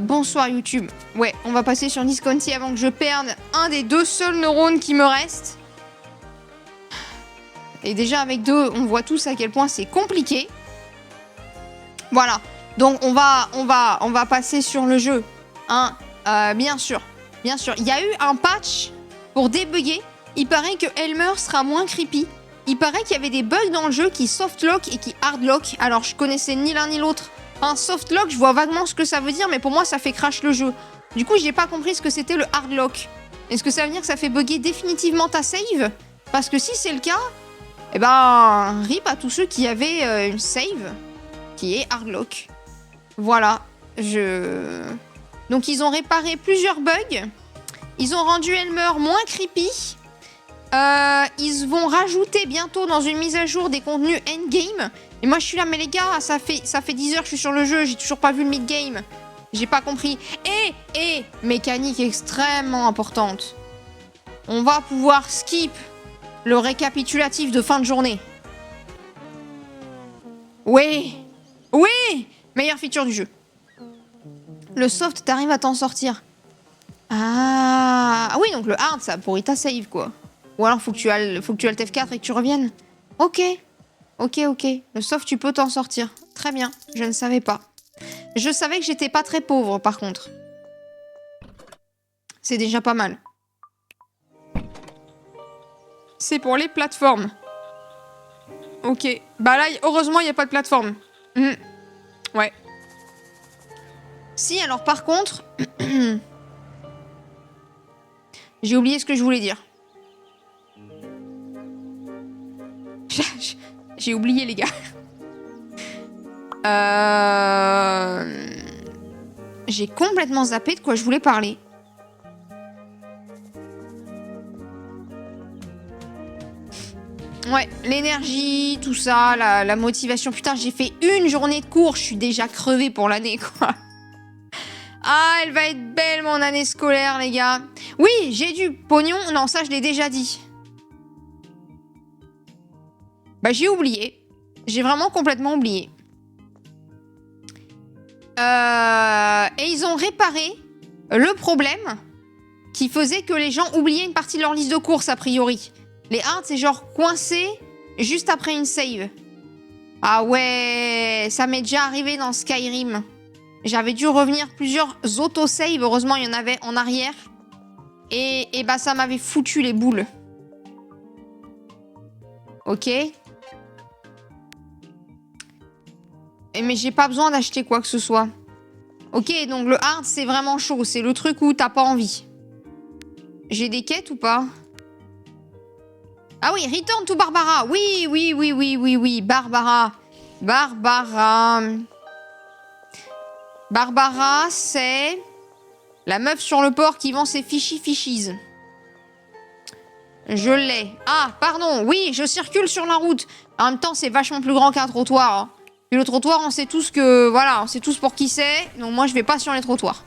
Bonsoir YouTube. Ouais, on va passer sur Disconti avant que je perde un des 2 seuls neurones qui me restent. Et déjà avec 2, on voit tous à quel point c'est compliqué. Voilà. Donc on va passer sur le jeu. Hein, bien sûr. Bien sûr. Il y a eu un patch pour débugger. Il paraît que Elmer sera moins creepy. Il paraît qu'il y avait des bugs dans le jeu qui softlock et qui hardlock. Alors je connaissais ni l'un ni l'autre. Un softlock, je vois vaguement ce que ça veut dire, mais pour moi ça fait crash le jeu. Du coup j'ai pas compris ce que c'était le hardlock. Est-ce que ça veut dire que ça fait bugger définitivement ta save? Parce que si c'est le cas, eh ben rip à tous ceux qui avaient une save qui est hardlock. Voilà, donc ils ont réparé plusieurs bugs. Ils ont rendu Elmer moins creepy. Ils vont rajouter bientôt dans une mise à jour des contenus endgame. Et moi je suis là, mais les gars, ça fait 10 heures que je suis sur le jeu, j'ai toujours pas vu le mid-game. J'ai pas compris. Et mécanique extrêmement importante. On va pouvoir skip le récapitulatif de fin de journée. Oui. Oui. Meilleure feature du jeu. Le soft, t'arrives à t'en sortir. Ah oui, donc le hard, ça pourrit ta save, quoi. Ou alors faut que tu alt F4 et que tu reviennes. Ok. Le soft, tu peux t'en sortir. Très bien, je ne savais pas. Je savais que j'étais pas très pauvre, par contre. C'est déjà pas mal. C'est pour les plateformes. Ok. Bah là, heureusement, il n'y a pas de plateforme. Ouais. Si, alors par contre... J'ai oublié ce que je voulais dire. J'ai oublié, les gars. J'ai complètement zappé de quoi je voulais parler. Ouais, l'énergie, tout ça, la motivation. Putain, j'ai fait une journée de cours, je suis déjà crevée pour l'année, quoi. Ah, elle va être belle, mon année scolaire, les gars. Oui, j'ai du pognon. Non, ça, je l'ai déjà dit. Bah, j'ai oublié. J'ai vraiment complètement oublié. Et ils ont réparé le problème qui faisait que les gens oubliaient une partie de leur liste de courses, a priori. Les hards, c'est genre coincé juste après une save. Ah ouais, ça m'est déjà arrivé dans Skyrim. J'avais dû revenir plusieurs auto-saves. Heureusement, il y en avait en arrière. Et bah, ça m'avait foutu les boules. Ok. Mais j'ai pas besoin d'acheter quoi que ce soit. Ok, donc le hard, c'est vraiment chaud. C'est le truc où t'as pas envie. J'ai des quêtes ou pas? Ah oui, Return to Barbara. Oui. Barbara. Barbara, c'est la meuf sur le port qui vend ses fishies. Je l'ai. Ah, pardon. Oui, je circule sur la route. En même temps, c'est vachement plus grand qu'un trottoir. Hein. Et le trottoir, on sait tous que... Voilà, on sait tous pour qui c'est. Donc moi, je vais pas sur les trottoirs.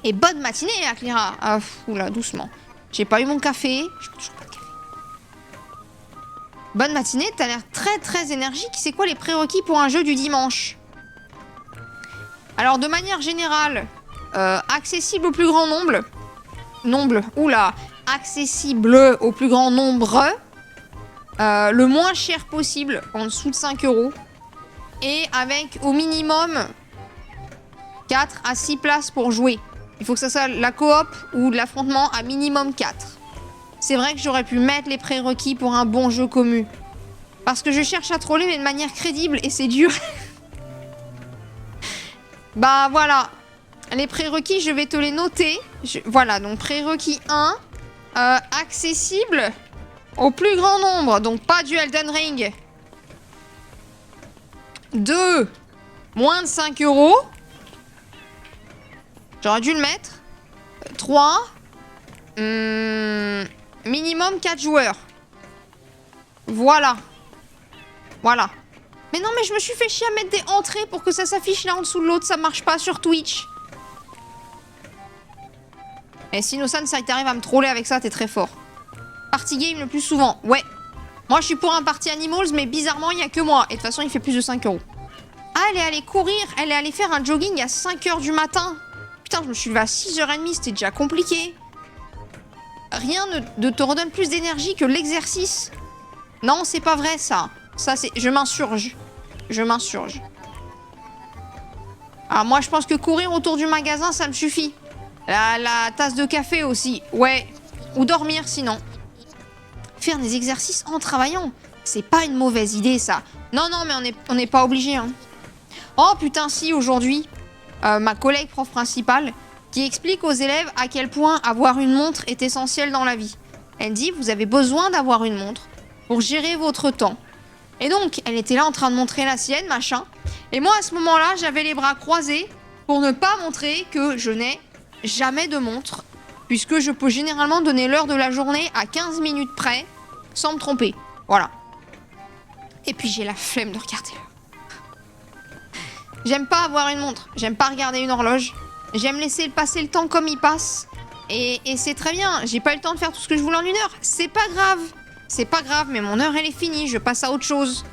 Et bonne matinée, Clara. Ah, oula, doucement. J'ai pas eu mon café. Je bois toujours pas de café. Bonne matinée, t'as l'air très énergique. C'est quoi les prérequis pour un jeu du dimanche? Alors, de manière générale, accessible au plus grand nombre. Oula. Accessible au plus grand nombre. Le moins cher possible, en dessous de 5 €. Et avec au minimum 4 à 6 places pour jouer. Il faut que ça soit la coop ou de l'affrontement à minimum 4. C'est vrai que j'aurais pu mettre les prérequis pour un bon jeu commu. Parce que je cherche à troller, mais de manière crédible, et c'est dur. Bah voilà. Les prérequis, je vais te les noter. Voilà, donc prérequis 1. Accessible au plus grand nombre. Donc pas du Elden Ring. 2. Moins de 5 €. J'aurais dû le mettre. 3. Minimum 4 joueurs. Voilà. Mais non, mais je me suis fait chier à mettre des entrées pour que ça s'affiche l'un en dessous de l'autre. Ça marche pas sur Twitch. Et Sinosan, ça t'arrive à me troller avec ça, t'es très fort. Party game le plus souvent. Ouais. Moi, je suis pour un party Animals, mais bizarrement, il n'y a que moi. Et de toute façon, il fait plus de 5 €. Ah, elle est allée courir, elle est allée faire un jogging à 5h du matin. Putain, je me suis levée à 6h30, c'était déjà compliqué. Rien ne te redonne plus d'énergie que l'exercice. Non, c'est pas vrai, ça. Ça, c'est... Je m'insurge. Je m'insurge. Ah, moi, je pense que courir autour du magasin, ça me suffit. La tasse de café aussi. Ouais. Ou dormir, sinon. Faire des exercices en travaillant. C'est pas une mauvaise idée, ça. Non, non, mais on n'est pas obligé, hein. Oh, putain, si, aujourd'hui, ma collègue prof principale qui explique aux élèves à quel point avoir une montre est essentiel dans la vie. Elle dit, vous avez besoin d'avoir une montre pour gérer votre temps. Et donc, elle était là en train de montrer la sienne, machin. Et moi, à ce moment-là, j'avais les bras croisés pour ne pas montrer que je n'ai jamais de montre, puisque je peux généralement donner l'heure de la journée à 15 minutes près, sans me tromper. Voilà. Et puis, j'ai la flemme de regarder l'heure. J'aime pas avoir une montre, j'aime pas regarder une horloge. J'aime laisser passer le temps comme il passe. Et c'est très bien, j'ai pas eu le temps de faire tout ce que je voulais en une heure. C'est pas grave. C'est pas grave, mais mon heure, elle est finie, je passe à autre chose.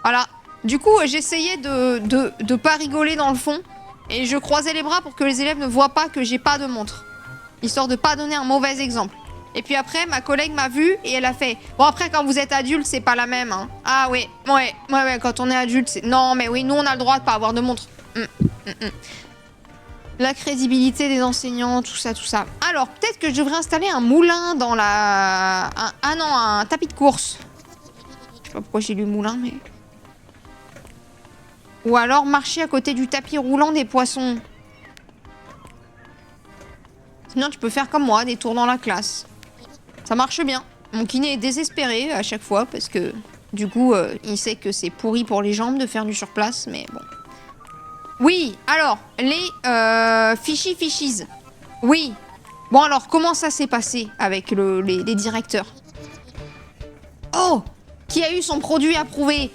Voilà. Du coup, j'essayais de pas rigoler dans le fond. Et je croisais les bras pour que les élèves ne voient pas que j'ai pas de montre. Histoire de pas donner un mauvais exemple. Et puis après, ma collègue m'a vu et elle a fait... Bon, après, quand vous êtes adulte, c'est pas la même, hein. Ah oui, ouais, quand on est adulte, c'est... Non, mais oui, nous, on a le droit de pas avoir de montre. La crédibilité des enseignants, tout ça, tout ça. Alors, peut-être que je devrais installer un moulin dans la... Ah non, un tapis de course. Je sais pas pourquoi j'ai lu moulin, mais... Ou alors marcher à côté du tapis roulant des poissons. Sinon, tu peux faire comme moi, des tours dans la classe. Ça marche bien. Mon kiné est désespéré à chaque fois parce que, du coup, il sait que c'est pourri pour les jambes de faire du surplace, mais bon. Oui, alors, les fishies. Oui. Bon, alors, comment ça s'est passé avec les directeurs? Oh! Qui a eu son produit approuvé?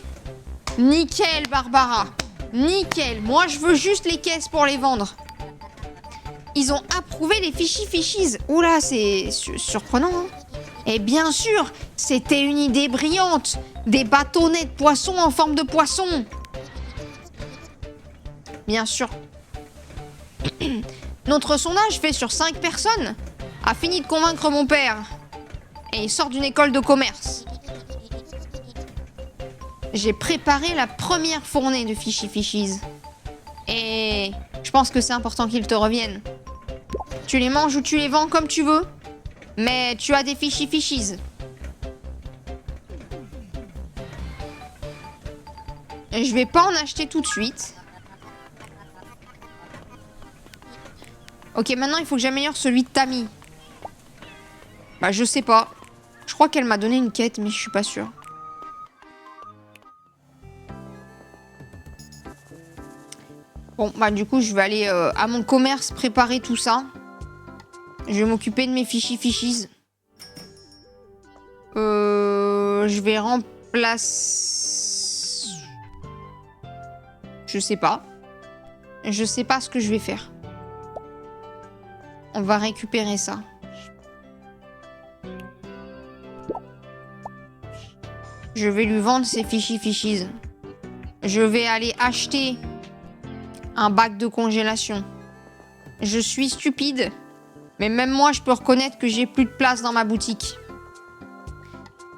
Nickel, Barbara. Nickel. Moi, je veux juste les caisses pour les vendre. Ils ont approuvé les fishies. Oula, c'est surprenant, hein? Et bien sûr, c'était une idée brillante. Des bâtonnets de poisson en forme de poisson. Bien sûr. Notre sondage fait sur 5 personnes a fini de convaincre mon père. Et il sort d'une école de commerce. J'ai préparé la première fournée de fishies. Et je pense que c'est important qu'ils te reviennent. Tu les manges ou tu les vends comme tu veux. Mais tu as des fishies. Je vais pas en acheter tout de suite. Ok, maintenant il faut que j'améliore celui de Tammy. Bah je sais pas. Je crois qu'elle m'a donné une quête, mais je suis pas sûre. Bon, bah du coup je vais aller à mon commerce préparer tout ça. Je vais m'occuper de mes fishies. Je vais remplacer... Je sais pas. Je sais pas ce que je vais faire. On va récupérer ça. Je vais lui vendre ses fishies. Je vais aller acheter un bac de congélation. Je suis stupide, mais même moi, je peux reconnaître que j'ai plus de place dans ma boutique.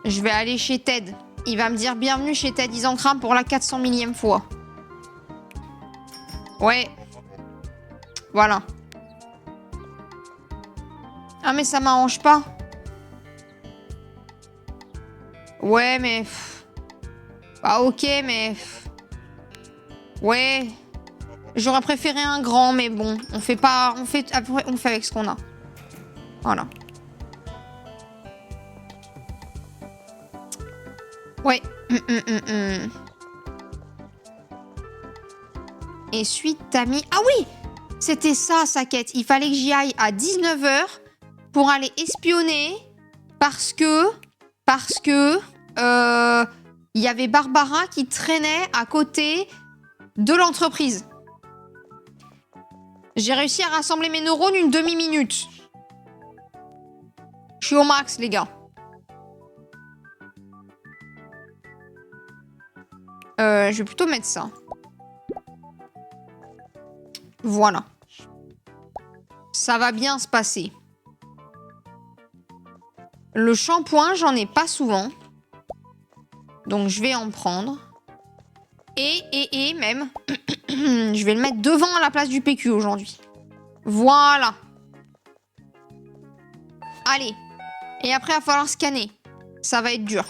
Je vais aller chez Ted. Il va me dire bienvenue chez Ted Isencram pour la 400 millième fois. Ouais. Voilà. Ah, mais ça m'arrange pas. Ouais, mais... Bah, ok, mais... Ouais. J'aurais préféré un grand, mais bon. On fait pas... On fait avec ce qu'on a. Voilà. Ouais. Et suite, Tammy... Ah oui! C'était ça, sa quête. Il fallait que j'y aille à 19h pour aller espionner parce que... il y avait Barbara qui traînait à côté de l'entreprise. J'ai réussi à rassembler mes neurones une demi-minute. Je suis au max, les gars. Je vais plutôt mettre ça. Voilà. Ça va bien se passer. Le shampoing, j'en ai pas souvent. Donc, je vais en prendre. Et même, je vais le mettre devant à la place du PQ aujourd'hui. Voilà. Allez. Et après, il va falloir scanner. Ça va être dur.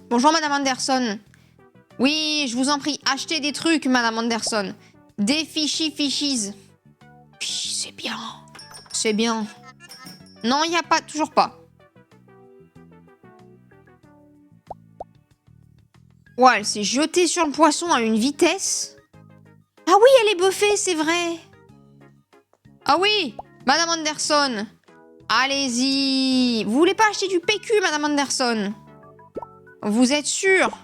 Bonjour, Madame Anderson. Oui, je vous en prie, achetez des trucs, Madame Anderson. Des fichis. C'est bien. C'est bien. Non, il n'y a pas, toujours pas. Ouais, elle s'est jetée sur le poisson à une vitesse. Ah oui, elle est buffée, c'est vrai. Ah oui, Madame Anderson. Allez-y. Vous voulez pas acheter du PQ, Madame Anderson? Vous êtes sûre?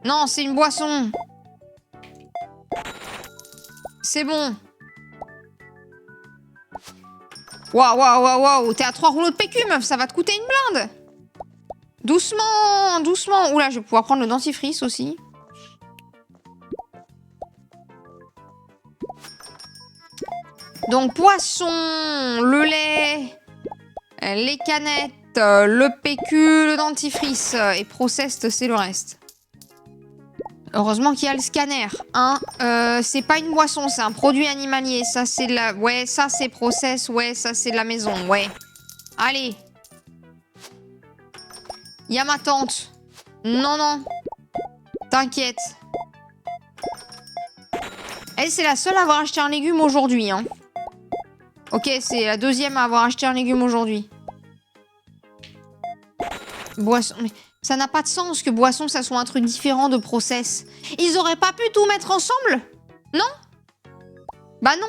Non, c'est une boisson. C'est bon. Waouh. T'es à 3 rouleaux de PQ, meuf. Ça va te coûter une blinde. Doucement. Oula, je vais pouvoir prendre le dentifrice aussi. Donc, poisson, le lait, les canettes, le PQ, le dentifrice et Processed, c'est le reste. Heureusement qu'il y a le scanner. Hein. C'est pas une boisson, c'est un produit animalier. Ça, c'est de la... Ouais, ça, c'est Process. Ouais, ça, c'est de la maison. Ouais. Allez. Il y a ma tante. Non. T'inquiète. Elle, c'est la seule à avoir acheté un légume aujourd'hui. Hein. Ok, c'est la deuxième à avoir acheté un légume aujourd'hui. Boisson... Mais ça n'a pas de sens que boisson, ça soit un truc différent de Process. Ils auraient pas pu tout mettre ensemble? Non? Bah non.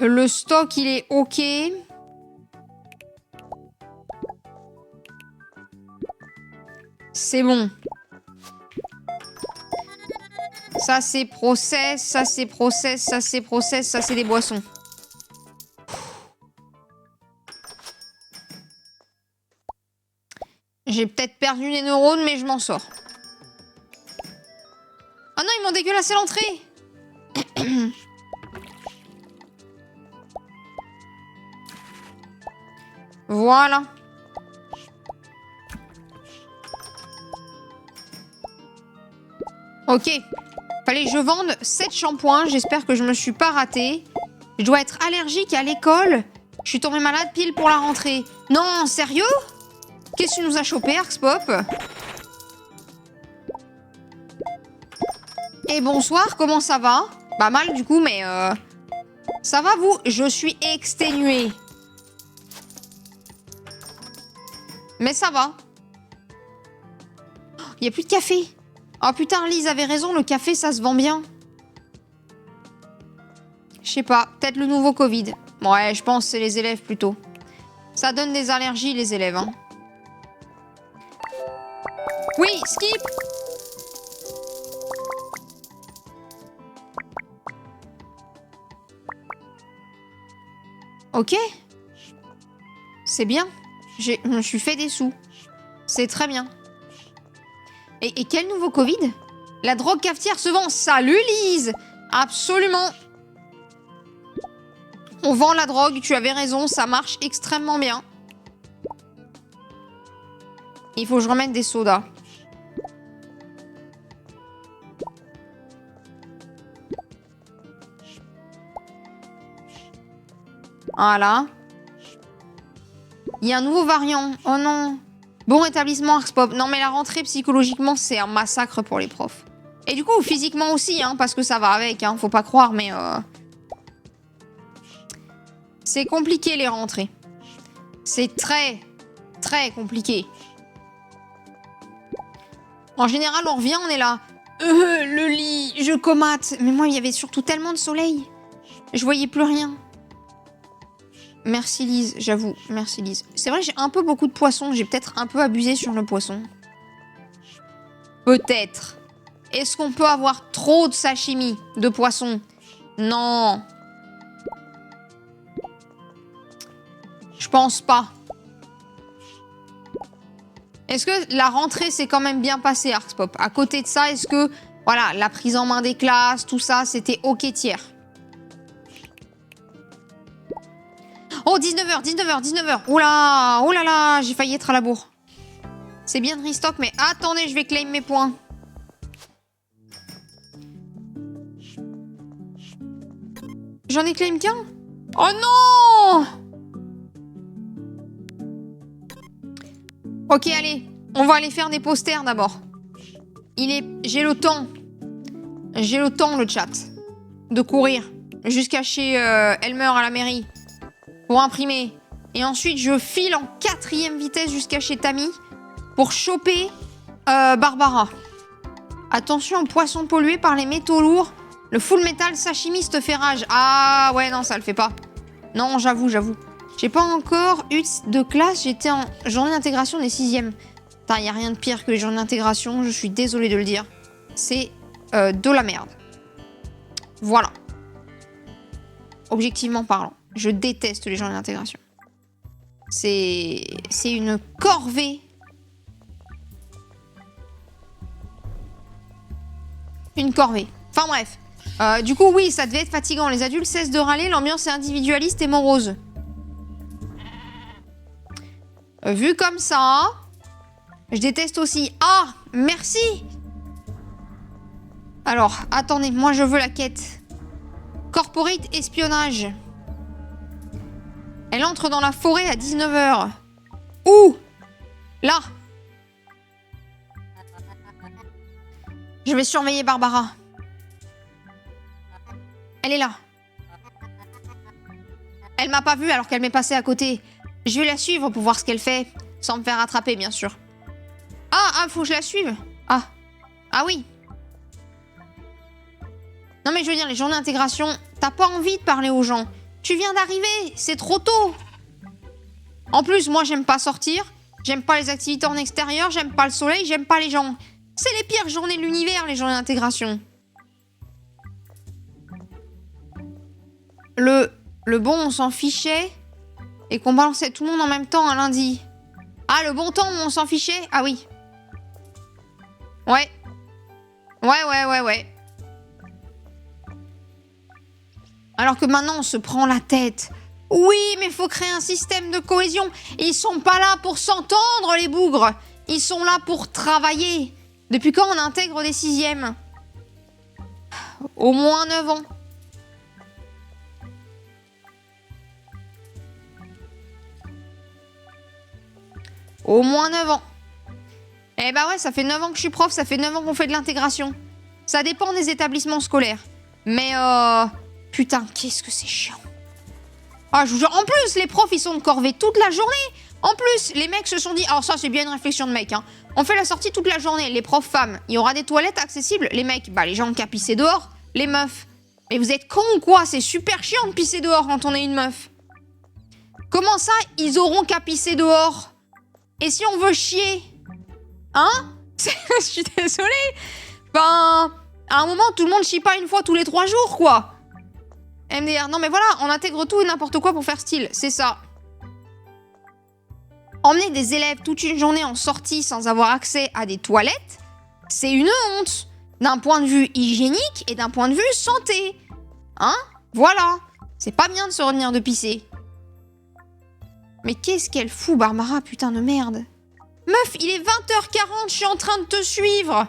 Le stock, il est ok. C'est bon. Ça, c'est Process, ça, c'est Process, ça, c'est Process, ça, c'est des boissons. J'ai peut-être perdu des neurones, mais je m'en sors. Ah non, ils m'ont dégueulassé l'entrée. Voilà. Ok. Fallait que je vende 7 shampoings. J'espère que je me suis pas ratée. Je dois être allergique à l'école. Je suis tombée malade pile pour la rentrée. Non, sérieux? Qu'est-ce que tu nous as chopé, Arxpop? Et bonsoir, comment ça va? Pas mal du coup, mais ça va vous? Je suis exténuée. Mais ça va. Il n'y a plus de café. Oh putain, Lise avait raison, le café, ça se vend bien. Je sais pas, peut-être le nouveau Covid. Ouais, je pense que c'est les élèves plutôt. Ça donne des allergies, les élèves, hein. Oui, skip. Ok. C'est bien. Je me suis fait des sous. C'est très bien. Et quel nouveau Covid? La drogue cafetière se vend. Salut Lise. Absolument. On vend la drogue, tu avais raison, ça marche extrêmement bien. Il faut que je remette des sodas. Voilà. Il y a un nouveau variant. Oh non. Bon rétablissement, Arxpop. Non, mais la rentrée, psychologiquement, c'est un massacre pour les profs. Et du coup, physiquement aussi, hein, parce que ça va avec, hein, faut pas croire, mais... C'est compliqué, les rentrées. C'est très, très compliqué. En général, on revient, on est là. Le lit, je comate. Mais moi, il y avait surtout tellement de soleil. Je voyais plus rien. Merci Lise, j'avoue. Merci Lise. C'est vrai, j'ai un peu beaucoup de poissons. J'ai peut-être un peu abusé sur le poisson. Peut-être. Est-ce qu'on peut avoir trop de sashimi de poisson? Non. Je pense pas. Est-ce que la rentrée s'est quand même bien passée, Arxpop? À côté de ça, est-ce que, voilà, la prise en main des classes, tout ça, c'était ok tiers? Oh, 19h, 19h, 19h. Oula, oh là là, j'ai failli être à la bourre. C'est bien de restock, mais attendez, je vais claim mes points. J'en ai claim qu'un? Oh non! Ok, allez. On va aller faire des posters d'abord. J'ai le temps. J'ai le temps, le chat. De courir jusqu'à chez Elmer à la mairie. Pour imprimer. Et ensuite, je file en 4e vitesse jusqu'à chez Tammy. Pour choper Barbara. Attention aux poissons pollués par les métaux lourds. Le full metal sashimiste fait rage. Ah ouais, non, ça le fait pas. Non, j'avoue. J'ai pas encore eu de classe. J'étais en journée d'intégration des 6e. Putain, y a rien de pire que les journées d'intégration. Je suis désolée de le dire. C'est de la merde. Voilà. Objectivement parlant. Je déteste les journées d'intégration. C'est une corvée. Une corvée. Enfin bref. Du coup, oui, ça devait être fatigant. Les adultes cessent de râler, l'ambiance est individualiste et morose. Vu comme ça, je déteste aussi. Ah, merci. Alors, attendez, moi je veux la quête. Corporate espionnage. Elle entre dans la forêt à 19h. Où? Là. Je vais surveiller Barbara. Elle est là. Elle m'a pas vue alors qu'elle m'est passée à côté. Je vais la suivre pour voir ce qu'elle fait. Sans me faire attraper, bien sûr. Ah, faut que je la suive. Ah oui. Non mais je veux dire, les journées d'intégration, t'as pas envie de parler aux gens. Tu viens d'arriver, c'est trop tôt. En plus, moi j'aime pas sortir. J'aime pas les activités en extérieur, j'aime pas le soleil, j'aime pas les gens. C'est les pires journées de l'univers, les journées d'intégration. Le bon, on s'en fichait. Et qu'on balançait tout le monde en même temps un lundi. Ah, le bon temps où on s'en fichait? Ah oui. Ouais. Ouais. Alors que maintenant, on se prend la tête. Oui, mais faut créer un système de cohésion. Ils sont pas là pour s'entendre, les bougres. Ils sont là pour travailler. Depuis quand on intègre des 6e? Au moins 9 ans. Au moins 9 ans. Eh bah ouais, ça fait 9 ans que je suis prof, ça fait 9 ans qu'on fait de l'intégration. Ça dépend des établissements scolaires. Mais putain, qu'est-ce que c'est chiant. Ah, je vous jure, en plus, les profs, ils sont corvés toute la journée. En plus, les mecs se sont dit... Alors ça, c'est bien une réflexion de mec, hein. On fait la sortie toute la journée. Les profs femmes, il y aura des toilettes accessibles. Les mecs, bah les gens qui a pissé dehors. Les meufs. Mais vous êtes cons ou quoi? C'est super chiant de pisser dehors quand on est une meuf. Comment ça, ils auront qu'à pisser dehors? Et si on veut chier? Hein? Je suis désolée. Ben, à un moment, tout le monde chie pas une fois tous les 3 jours, quoi. MDR. Non, mais voilà, on intègre tout et n'importe quoi pour faire style. C'est ça. Emmener des élèves toute une journée en sortie sans avoir accès à des toilettes, c'est une honte. D'un point de vue hygiénique et d'un point de vue santé. Hein? Voilà. C'est pas bien de se retenir de pisser. Mais qu'est-ce qu'elle fout, Barbara, putain de merde. Meuf, il est 20h40, je suis en train de te suivre.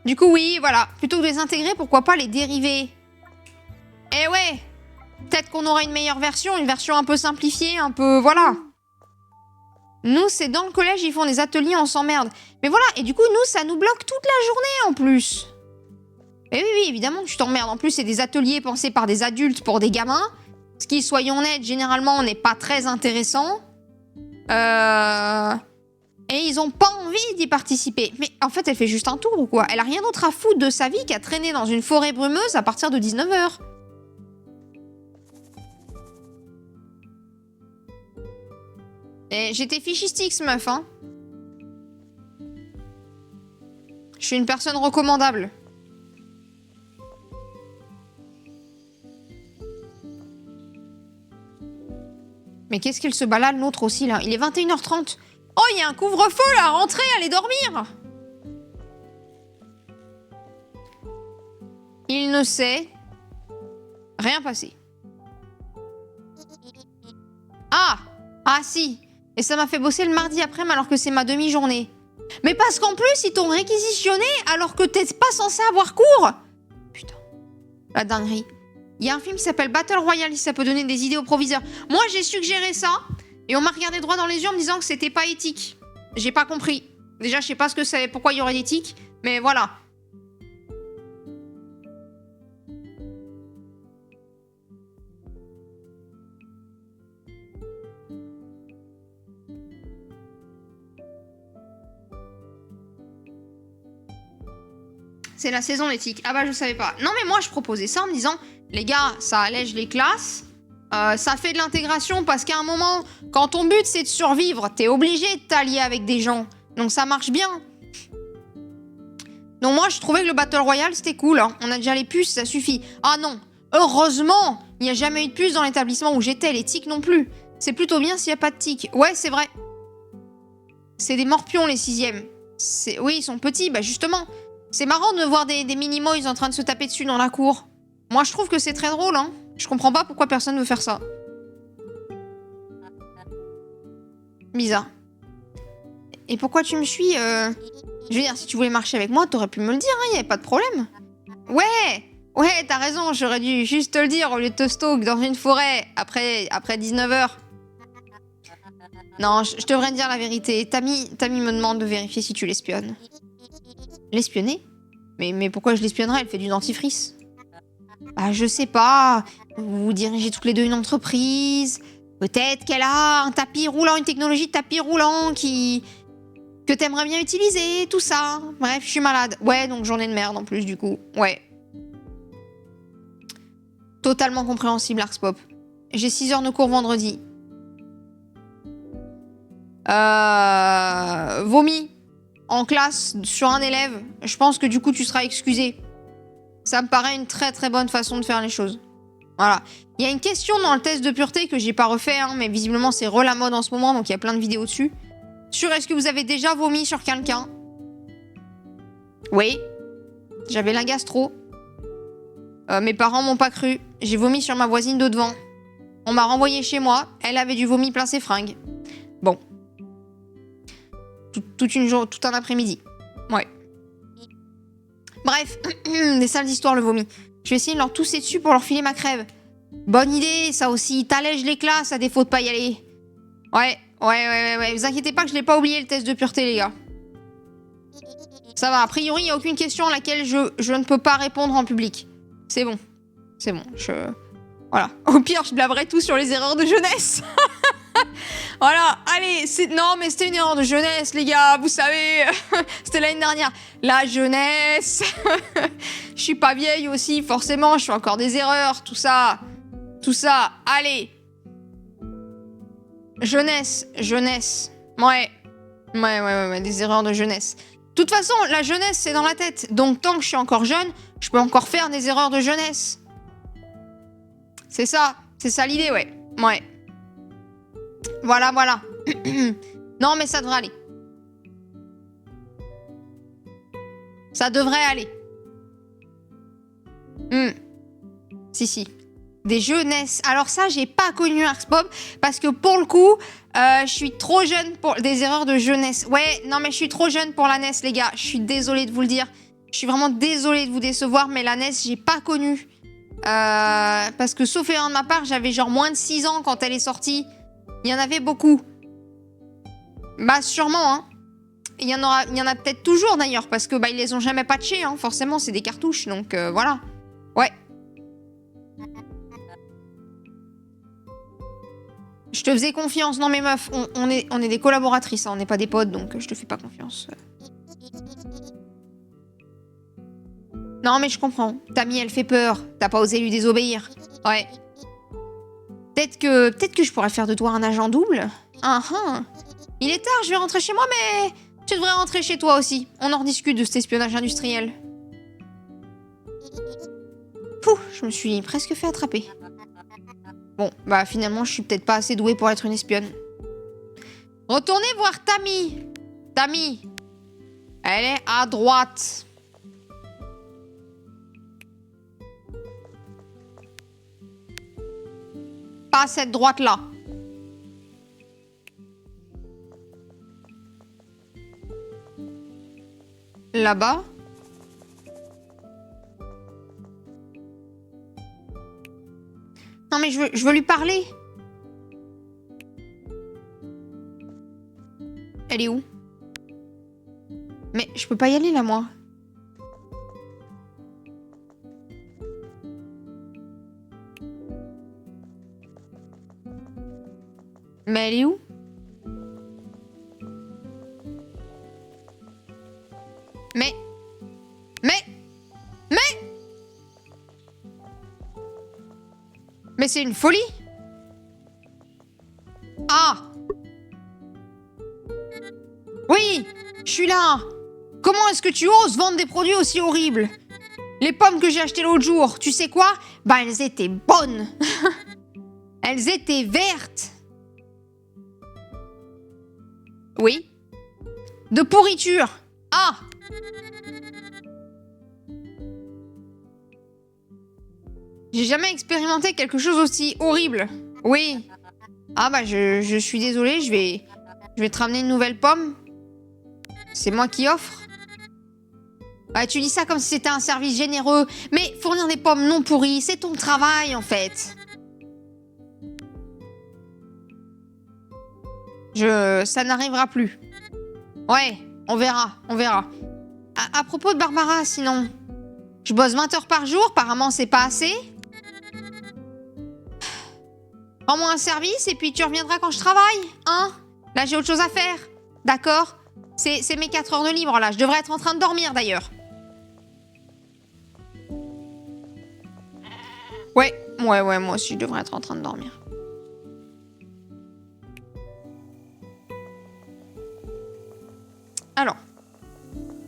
Du coup, oui, voilà. Plutôt que de les intégrer, pourquoi pas les dériver? Eh ouais. Peut-être qu'on aura une meilleure version, une version un peu simplifiée, un peu... Voilà. Nous, c'est dans le collège, ils font des ateliers, on s'emmerde. Mais voilà, et du coup, nous, ça nous bloque toute la journée, en plus. Et oui, évidemment que tu t'emmerdes. En plus, c'est des ateliers pensés par des adultes pour des gamins. Ce qui, soyons honnêtes, généralement, n'est pas très intéressant. Et ils ont pas envie d'y participer. Mais en fait, elle fait juste un tour ou quoi? Elle a rien d'autre à foutre de sa vie qu'à traîner dans une forêt brumeuse à partir de 19h. Et j'étais fichistix, meuf, hein. Je suis une personne recommandable. Mais qu'est-ce qu'elle se balade, l'autre aussi, là? Il est 21h30. Oh, il y a un couvre-feu, là! Rentrez, allez dormir! Il ne s'est rien passé. Ah! Ah si! Et ça m'a fait bosser le mardi après, alors que c'est ma demi-journée. Mais parce qu'en plus, ils t'ont réquisitionné alors que t'es pas censé avoir cours! Putain. La dinguerie. Il y a un film qui s'appelle Battle Royale, si ça peut donner des idées aux proviseurs. Moi, j'ai suggéré ça, et on m'a regardé droit dans les yeux en me disant que c'était pas éthique. J'ai pas compris. Déjà, je sais pas ce que c'est, pourquoi il y aurait d'éthique, mais voilà. C'est la saison d'éthique. Ah bah je savais pas. Non mais moi je proposais ça en me disant, les gars, ça allège les classes, ça fait de l'intégration parce qu'à un moment, quand ton but c'est de survivre, t'es obligé de t'allier avec des gens. Donc ça marche bien. Donc moi je trouvais que le Battle Royale c'était cool. Hein. On a déjà les puces, ça suffit. Ah non, heureusement, il n'y a jamais eu de puces dans l'établissement où j'étais, les tics non plus. C'est plutôt bien s'il n'y a pas de tics. Ouais, c'est vrai. C'est des morpions les 6e. Oui, ils sont petits, bah justement. C'est marrant de voir des mini-moys en train de se taper dessus dans la cour. Moi, je trouve que c'est très drôle, hein. Je comprends pas pourquoi personne veut faire ça. Bizarre. Et pourquoi tu me suis Je veux dire, si tu voulais marcher avec moi, t'aurais pu me le dire, hein, y avait pas de problème. Ouais, t'as raison, j'aurais dû juste te le dire au lieu de te stalk dans une forêt après 19h. Non, je devrais te dire la vérité. Tammy me demande de vérifier si tu l'espionnes. L'espionner? Mais pourquoi je l'espionnerais? Elle fait du dentifrice. Bah, je sais pas. Vous dirigez toutes les deux une entreprise. Peut-être qu'elle a un tapis roulant, une technologie de tapis roulant que t'aimerais bien utiliser, tout ça. Bref, je suis malade. Ouais, donc journée de merde en plus, du coup. Ouais. Totalement compréhensible, Arxpop. J'ai 6 heures de cours vendredi. Vomi en classe sur un élève, je pense que du coup tu seras excusé. Ça me paraît une très très bonne façon de faire les choses. Voilà. Il y a une question dans le test de pureté que j'ai pas refait, hein, mais visiblement c'est la mode en ce moment, donc il y a plein de vidéos dessus. Sur est-ce que vous avez déjà vomi sur quelqu'un? Oui. J'avais la gastro. Mes parents m'ont pas cru. J'ai vomi sur ma voisine de devant. On m'a renvoyé chez moi. Elle avait du vomi plein ses fringues. Bon. Tout un après-midi. Ouais. Bref, des sales histoires le vomi. Je vais essayer de leur tousser dessus pour leur filer ma crève. Bonne idée, ça aussi. T'allèges les classes à défaut de pas y aller. Ouais. Vous inquiétez pas que je l'ai pas oublié le test de pureté, les gars. Ça va, a priori, il n'y a aucune question à laquelle je ne peux pas répondre en public. C'est bon. Voilà. Au pire, je blaverai tout sur les erreurs de jeunesse. Voilà, allez, non mais c'était une erreur de jeunesse les gars, vous savez, c'était l'année dernière. La jeunesse, je suis pas vieille aussi, forcément, je fais encore des erreurs, tout ça, allez. Jeunesse, ouais, des erreurs de jeunesse. De toute façon, la jeunesse c'est dans la tête, donc tant que je suis encore jeune, je peux encore faire des erreurs de jeunesse. C'est ça l'idée, ouais. Voilà. Non, mais ça devrait aller. Ça devrait aller. Si. Des jeunesses. Alors ça, j'ai pas connu Arxpop parce que pour le coup, je suis trop jeune pour des erreurs de jeunesse. Ouais, non mais je suis trop jeune pour la NES, les gars. Je suis désolée de vous le dire. Je suis vraiment désolée de vous décevoir, mais la NES, j'ai pas connu. Parce que sauf erreur de ma part, j'avais genre moins de 6 ans quand elle est sortie. Il y en avait beaucoup. Bah sûrement, hein. Il y en a peut-être toujours d'ailleurs, parce que bah ils les ont jamais patchés, hein. Forcément, c'est des cartouches, donc voilà. Ouais. Je te faisais confiance, non mais meuf, on est des collaboratrices, hein. On n'est pas des potes, donc je te fais pas confiance. Non mais je comprends. Tammy, elle fait peur. T'as pas osé lui désobéir. Ouais. Peut-être que je pourrais faire de toi un agent double. Il est tard, je vais rentrer chez moi, mais tu devrais rentrer chez toi aussi. On en rediscute de cet espionnage industriel. Pouh, je me suis presque fait attraper. Bon, bah finalement, je suis peut-être pas assez douée pour être une espionne. Retournez voir Tammy. Tammy. Elle est à droite. Pas cette droite-là. Là-bas. Non mais je veux lui parler. Elle est où? Mais je peux pas y aller là, moi. Mais elle est où? Mais c'est une folie! Ah! Oui! Je suis là! Comment est-ce que tu oses vendre des produits aussi horribles? Les pommes que j'ai achetées l'autre jour, tu sais quoi? Bah, elles étaient bonnes! Elles étaient vertes! Oui? De pourriture! Ah! J'ai jamais expérimenté quelque chose aussi horrible. Oui. Ah bah je suis désolée, je vais te ramener une nouvelle pomme. C'est moi qui offre. Bah tu dis ça comme si c'était un service généreux. Mais fournir des pommes non pourries, c'est ton travail en fait. Ça n'arrivera plus. Ouais, on verra, on verra. À propos de Barbara, sinon... Je bosse 20 heures par jour, apparemment c'est pas assez. Rends-moi un service et puis tu reviendras quand je travaille, hein? Là, j'ai autre chose à faire. D'accord? C'est mes 4 heures de libre, là. Je devrais être en train de dormir, d'ailleurs. Ouais, moi aussi, je devrais être en train de dormir. Alors.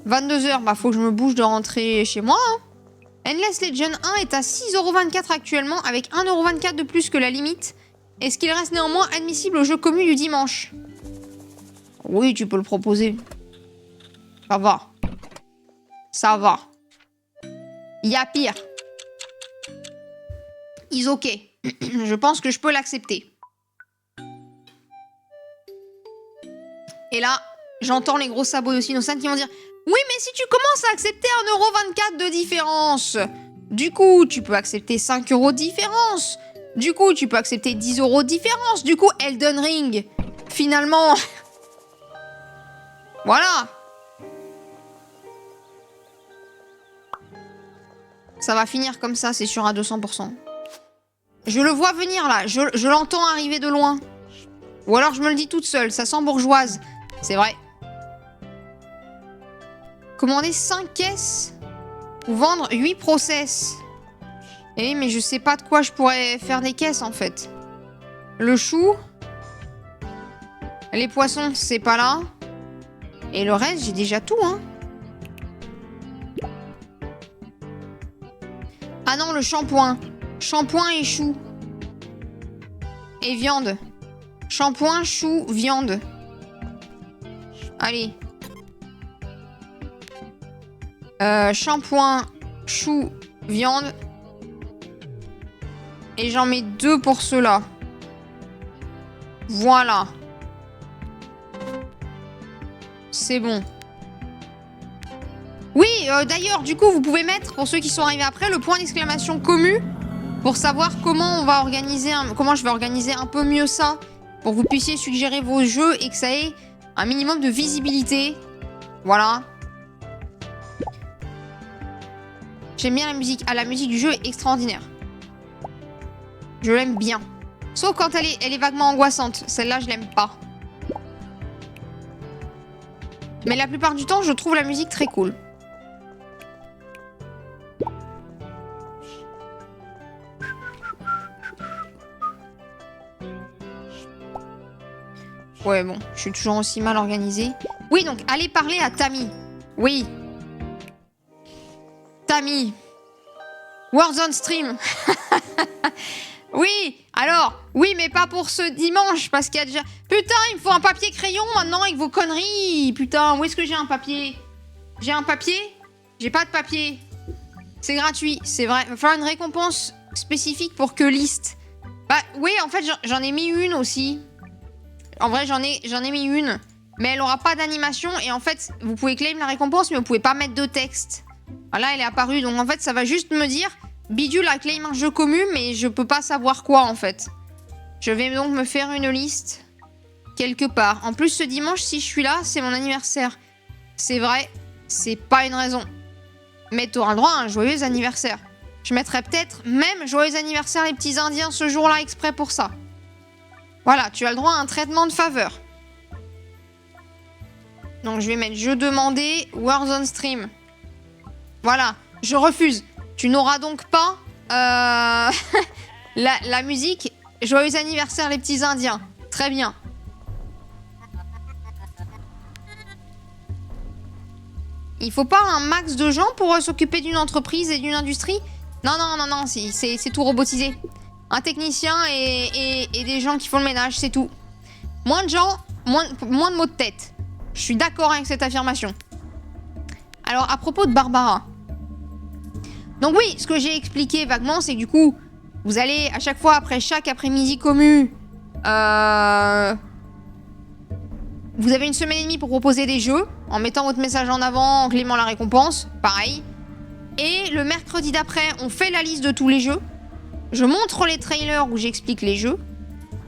22 heures, bah faut que je me bouge de rentrer chez moi, hein. Endless Legend 1 est à 6,24€ actuellement, avec 1,24€ de plus que la limite. Est-ce qu'il reste néanmoins admissible au jeu commu du dimanche? Oui, tu peux le proposer. Ça va. Ça va. Il y a pire. Is ok. Je pense que je peux l'accepter. Et là, j'entends les gros sabots de Innocent qui vont dire... Oui, mais si tu commences à accepter 1,24€ de différence, du coup, tu peux accepter 5€ de différence. Du coup, tu peux accepter 10€ de différence. Du coup, Elden Ring, finalement... Voilà. Ça va finir comme ça, c'est sûr, à 200%. Je le vois venir, là. Je l'entends arriver de loin. Ou alors, je me le dis toute seule. Ça sent bourgeoise. C'est vrai. Commander 5 caisses ou vendre 8 process. Eh mais je sais pas de quoi je pourrais faire des caisses en fait. Le chou. Les poissons, c'est pas là. Et le reste, j'ai déjà tout, hein. Ah non, le shampoing. Shampoing et chou. Et viande. Shampoing, chou, viande. Allez. Shampoing, chou, viande. Et j'en mets 2 pour ceux-là. Voilà. C'est bon. Oui, d'ailleurs, du coup, vous pouvez mettre, pour ceux qui sont arrivés après, le point d'exclamation commu pour savoir comment on va organiser, comment je vais organiser un peu mieux ça, pour que vous puissiez suggérer vos jeux et que ça ait un minimum de visibilité. Voilà. J'aime bien la musique. Ah, la musique du jeu est extraordinaire. Je l'aime bien. Sauf quand elle est vaguement angoissante. Celle-là, je l'aime pas. Mais la plupart du temps, je trouve la musique très cool. Ouais, bon, je suis toujours aussi mal organisée. Oui, donc, allez parler à Tammy. Oui. Tammy. Warzone Stream. Oui. Alors, oui, mais pas pour ce dimanche, parce qu'il y a déjà... Putain, il me faut un papier crayon maintenant avec vos conneries. Putain, où est-ce que j'ai un papier? J'ai un papier? J'ai pas de papier. C'est gratuit, c'est vrai. Il va falloir une récompense spécifique pour que liste. Bah oui, en fait, j'en ai mis une aussi. En vrai, j'en ai mis une. Mais elle aura pas d'animation. Et en fait, vous pouvez claim la récompense, mais vous pouvez pas mettre de texte. Voilà, elle est apparue. Donc en fait, ça va juste me dire... Bidule a claim un jeu commun, mais je peux pas savoir quoi en fait. Je vais donc me faire une liste quelque part. En plus, ce dimanche, si je suis là, c'est mon anniversaire. C'est vrai, c'est pas une raison. Mais tu auras le droit à un joyeux anniversaire. Je mettrai peut-être même joyeux anniversaire les petits Indiens ce jour-là exprès pour ça. Voilà, tu as le droit à un traitement de faveur. Donc je vais mettre je demandais Warzone Stream. Voilà, je refuse. Tu n'auras donc pas la musique joyeux anniversaire les petits Indiens. Très bien. Il faut pas un max de gens pour s'occuper d'une entreprise et d'une industrie? Non, non, non, non, c'est tout robotisé. Un technicien et des gens qui font le ménage, c'est tout. Moins de gens, moins de maux de tête. Je suis d'accord avec cette affirmation. Alors, à propos de Barbara. Donc oui, ce que j'ai expliqué vaguement, c'est que du coup, vous allez à chaque fois, après chaque après-midi commu, vous avez une semaine et demie pour proposer des jeux, en mettant votre message en avant, en claimant la récompense, pareil. Et le mercredi d'après, on fait la liste de tous les jeux. Je montre les trailers où j'explique les jeux.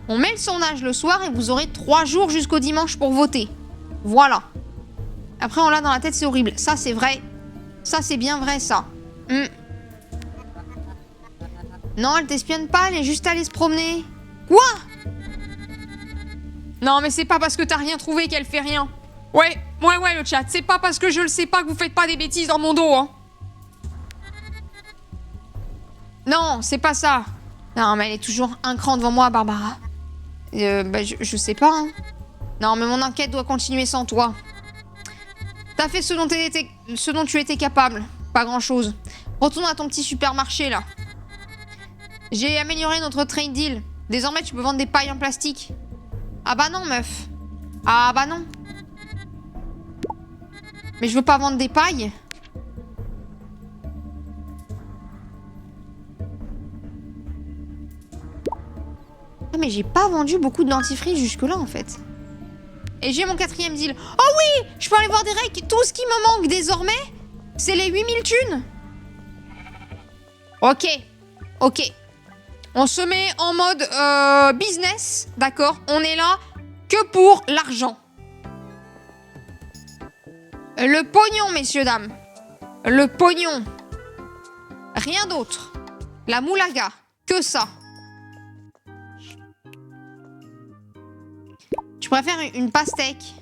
On met le sondage le soir et vous aurez 3 jours jusqu'au dimanche pour voter. Voilà. Après, on l'a dans la tête, c'est horrible. Ça, c'est vrai. Ça, c'est bien vrai, ça. Non, elle t'espionne pas, elle est juste allée se promener. Quoi? Non, mais c'est pas parce que t'as rien trouvé qu'elle fait rien. Ouais, le chat. C'est pas parce que je le sais pas que vous faites pas des bêtises dans mon dos, hein. Non, c'est pas ça. Non, mais elle est toujours un cran devant moi, Barbara. Bah, je sais pas, hein. Non, mais mon enquête doit continuer sans toi. T'as fait ce dont tu étais capable. Pas grand-chose. Retourne à ton petit supermarché, là. J'ai amélioré notre trade deal. Désormais, tu peux vendre des pailles en plastique. Ah bah non, meuf. Ah bah non. Mais je veux pas vendre des pailles. Ah mais j'ai pas vendu beaucoup de dentifrice jusque-là, en fait. Et j'ai mon 4e deal. Oh oui, je peux aller voir des recs. Tout ce qui me manque désormais, c'est les 8000 thunes. Ok. Ok. On se met en mode business, d'accord? On est là que pour l'argent. Le pognon, messieurs, dames. Le pognon. Rien d'autre. La moulaga. Que ça. Tu préfères une pastèque?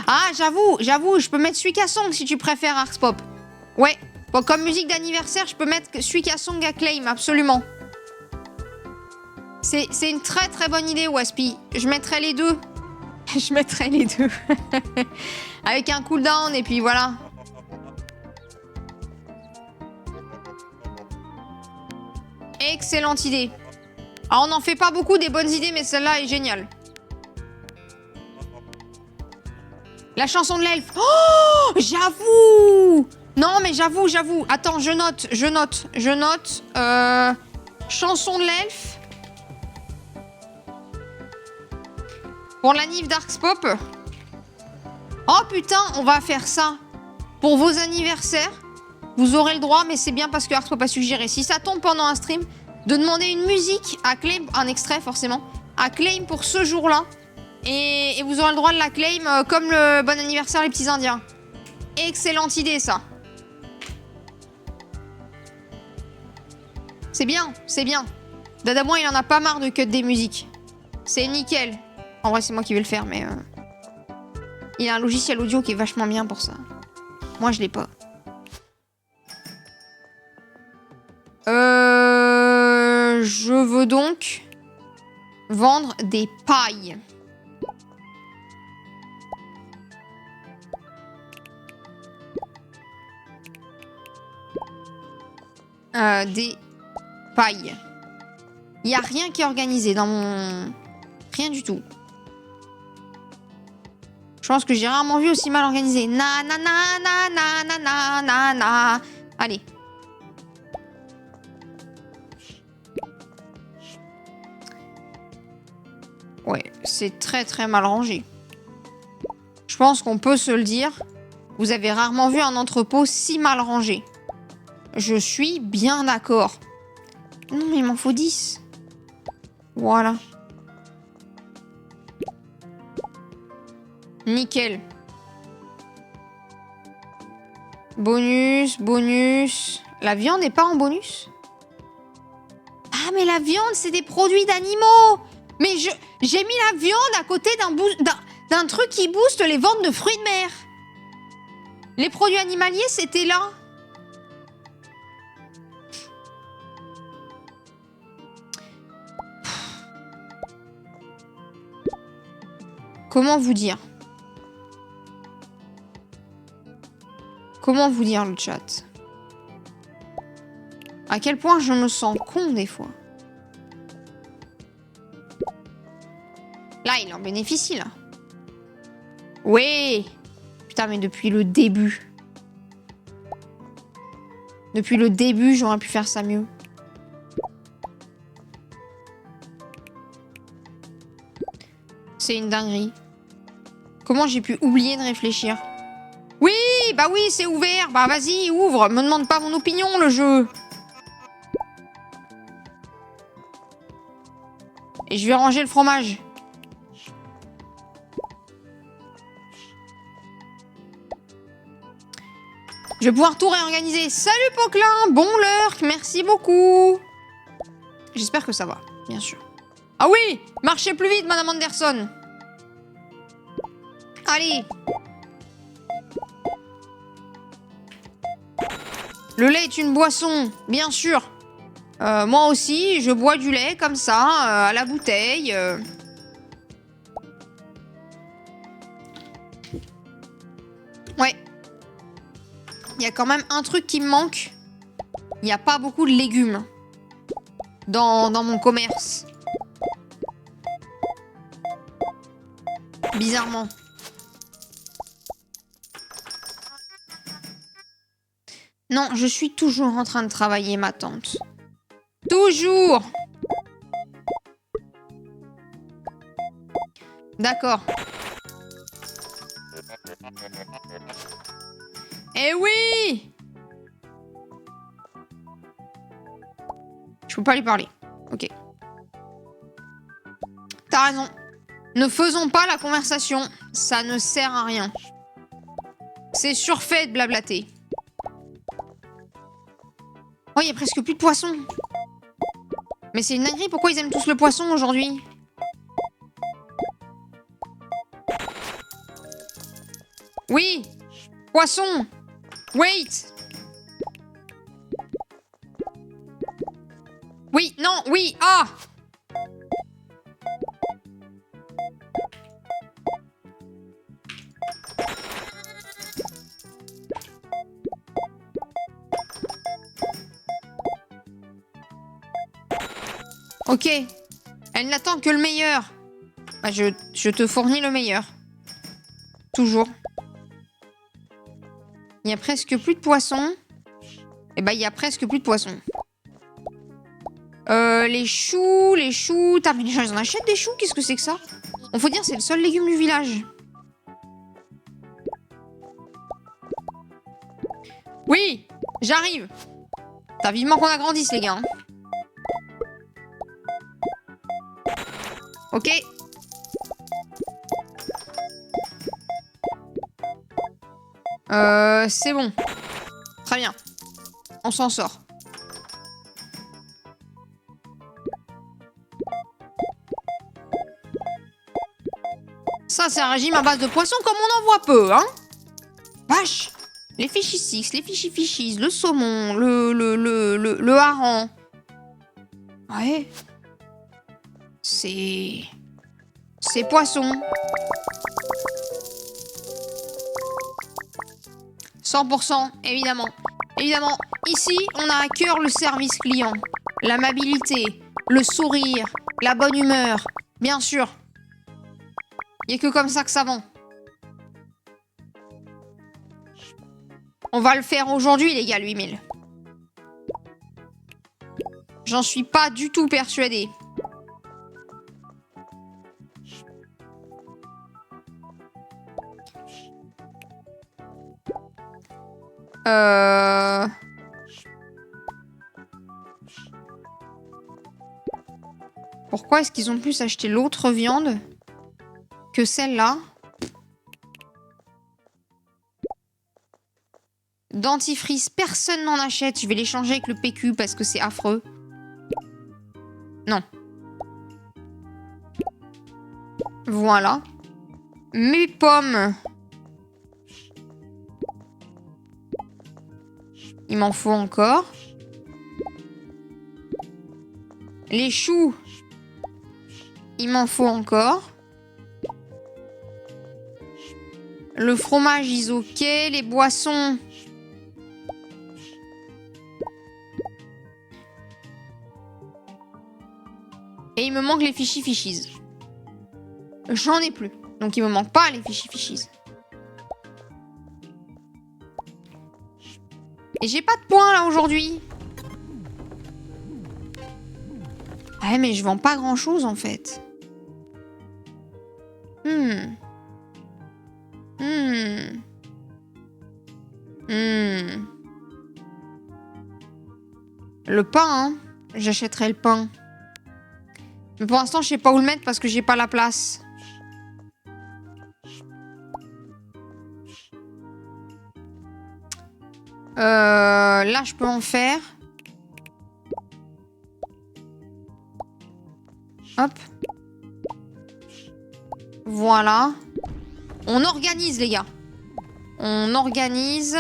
Ah, j'avoue, je peux mettre Suika Song si tu préfères, Arxpop. Ouais. Bon, comme musique d'anniversaire, je peux mettre Suika Song à claim, absolument. C'est une très très bonne idée, Waspy. Je mettrai les deux. Je mettrai les deux. Avec un cooldown, et puis voilà. Excellente idée. Alors, on n'en fait pas beaucoup des bonnes idées, mais celle-là est géniale. La chanson de l'elfe. Oh, j'avoue. Non, mais j'avoue. Attends, je note. Chanson de l'elfe. Pour la Nive d'Arxpop. Oh putain, on va faire ça. Pour vos anniversaires, vous aurez le droit, mais c'est bien parce que Arxpop a suggéré. Si ça tombe pendant un stream, de demander une musique à claim, un extrait forcément, à claim pour ce jour-là. Et vous aurez le droit de la claim comme le bon anniversaire les petits Indiens. Excellente idée, ça. C'est bien, c'est bien. Dadamoin, il en a pas marre de cut des musiques. C'est nickel. En vrai, c'est moi qui vais le faire, mais... Il a un logiciel audio qui est vachement bien pour ça. Moi, je l'ai pas. Je veux donc vendre des pailles. Des pailles. Il n'y a rien qui est organisé dans mon... Rien du tout. Je pense que j'ai rarement vu aussi mal organisé. Na na na na na na na na na. Allez. Ouais, c'est très très mal rangé. Je pense qu'on peut se le dire. Vous avez rarement vu un entrepôt si mal rangé. Je suis bien d'accord. Non mais il m'en faut 10. Voilà. Nickel. Bonus, bonus. La viande n'est pas en bonus? Ah mais la viande c'est des produits d'animaux. Mais j'ai mis la viande à côté d'un truc qui booste les ventes de fruits de mer. Les produits animaliers c'était là. Comment vous dire? Comment vous dire le chat? À quel point je me sens con des fois. Là, il en bénéficie, là. Oui. Putain, mais depuis le début. Depuis le début, j'aurais pu faire ça mieux. C'est une dinguerie. Comment j'ai pu oublier de réfléchir? Oui, bah oui, c'est ouvert. Bah vas-y, ouvre. Me demande pas mon opinion, le jeu. Et je vais ranger le fromage. Je vais pouvoir tout réorganiser. Salut Poquelin, bon lurk, merci beaucoup. J'espère que ça va, bien sûr. Ah oui, marchez plus vite, Madame Anderson. Allez. Le lait est une boisson, bien sûr. Moi aussi, je bois du lait comme ça, à la bouteille. Ouais. Il y a quand même un truc qui me manque. Il n'y a pas beaucoup de légumes dans mon commerce. Bizarrement. Non, je suis toujours en train de travailler, ma tante. Toujours. D'accord. Eh oui! Je peux pas lui parler. Ok. T'as raison. Ne faisons pas la conversation. Ça ne sert à rien. C'est surfait de blablater. Oh, il y a presque plus de poissons. Mais c'est une dinguerie, pourquoi ils aiment tous le poisson aujourd'hui? Oui! Poisson! Wait! Oui, non, oui, ah! Ok. Elle n'attend que le meilleur. Bah, je te fournis le meilleur. Toujours. Il y a presque plus de poissons. Et bah, il y a presque plus de poissons. Les choux, les choux... Putain, mais les gens, ils en achètent des choux? Qu'est-ce que c'est que ça? On faut dire, c'est le seul légume du village. Oui, j'arrive. T'as vivement qu'on agrandisse, les gars. Hein. Ok. C'est bon. Très bien. On s'en sort. Ça, c'est un régime à base de poissons comme on en voit peu, hein. Vache. Les fishy six, les fishy fishies, le saumon, le hareng. Ouais. C'est poisson. 100%, évidemment. Évidemment, ici, on a à cœur le service client, l'amabilité, le sourire, la bonne humeur. Bien sûr. Il n'y a que comme ça que ça vend. On va le faire aujourd'hui, les gars, 8000. J'en suis pas du tout persuadée. Pourquoi est-ce qu'ils ont plus acheté l'autre viande que celle-là? Dentifrice, personne n'en achète. Je vais l'échanger avec le PQ parce que c'est affreux. Non. Voilà. Mes pommes. Il m'en faut encore. Les choux. Il m'en faut encore. Le fromage, ils ok. Les boissons. Et il me manque les fishy fishies. J'en ai plus. Donc il me manque pas les fishy fishies. Et j'ai pas de points là aujourd'hui. Ah mais je vends pas grand chose en fait. Le pain, hein. J'achèterai le pain. Mais pour l'instant, je sais pas où le mettre parce que j'ai pas la place. Là, je peux en faire. Hop. Voilà. On organise, les gars. On organise.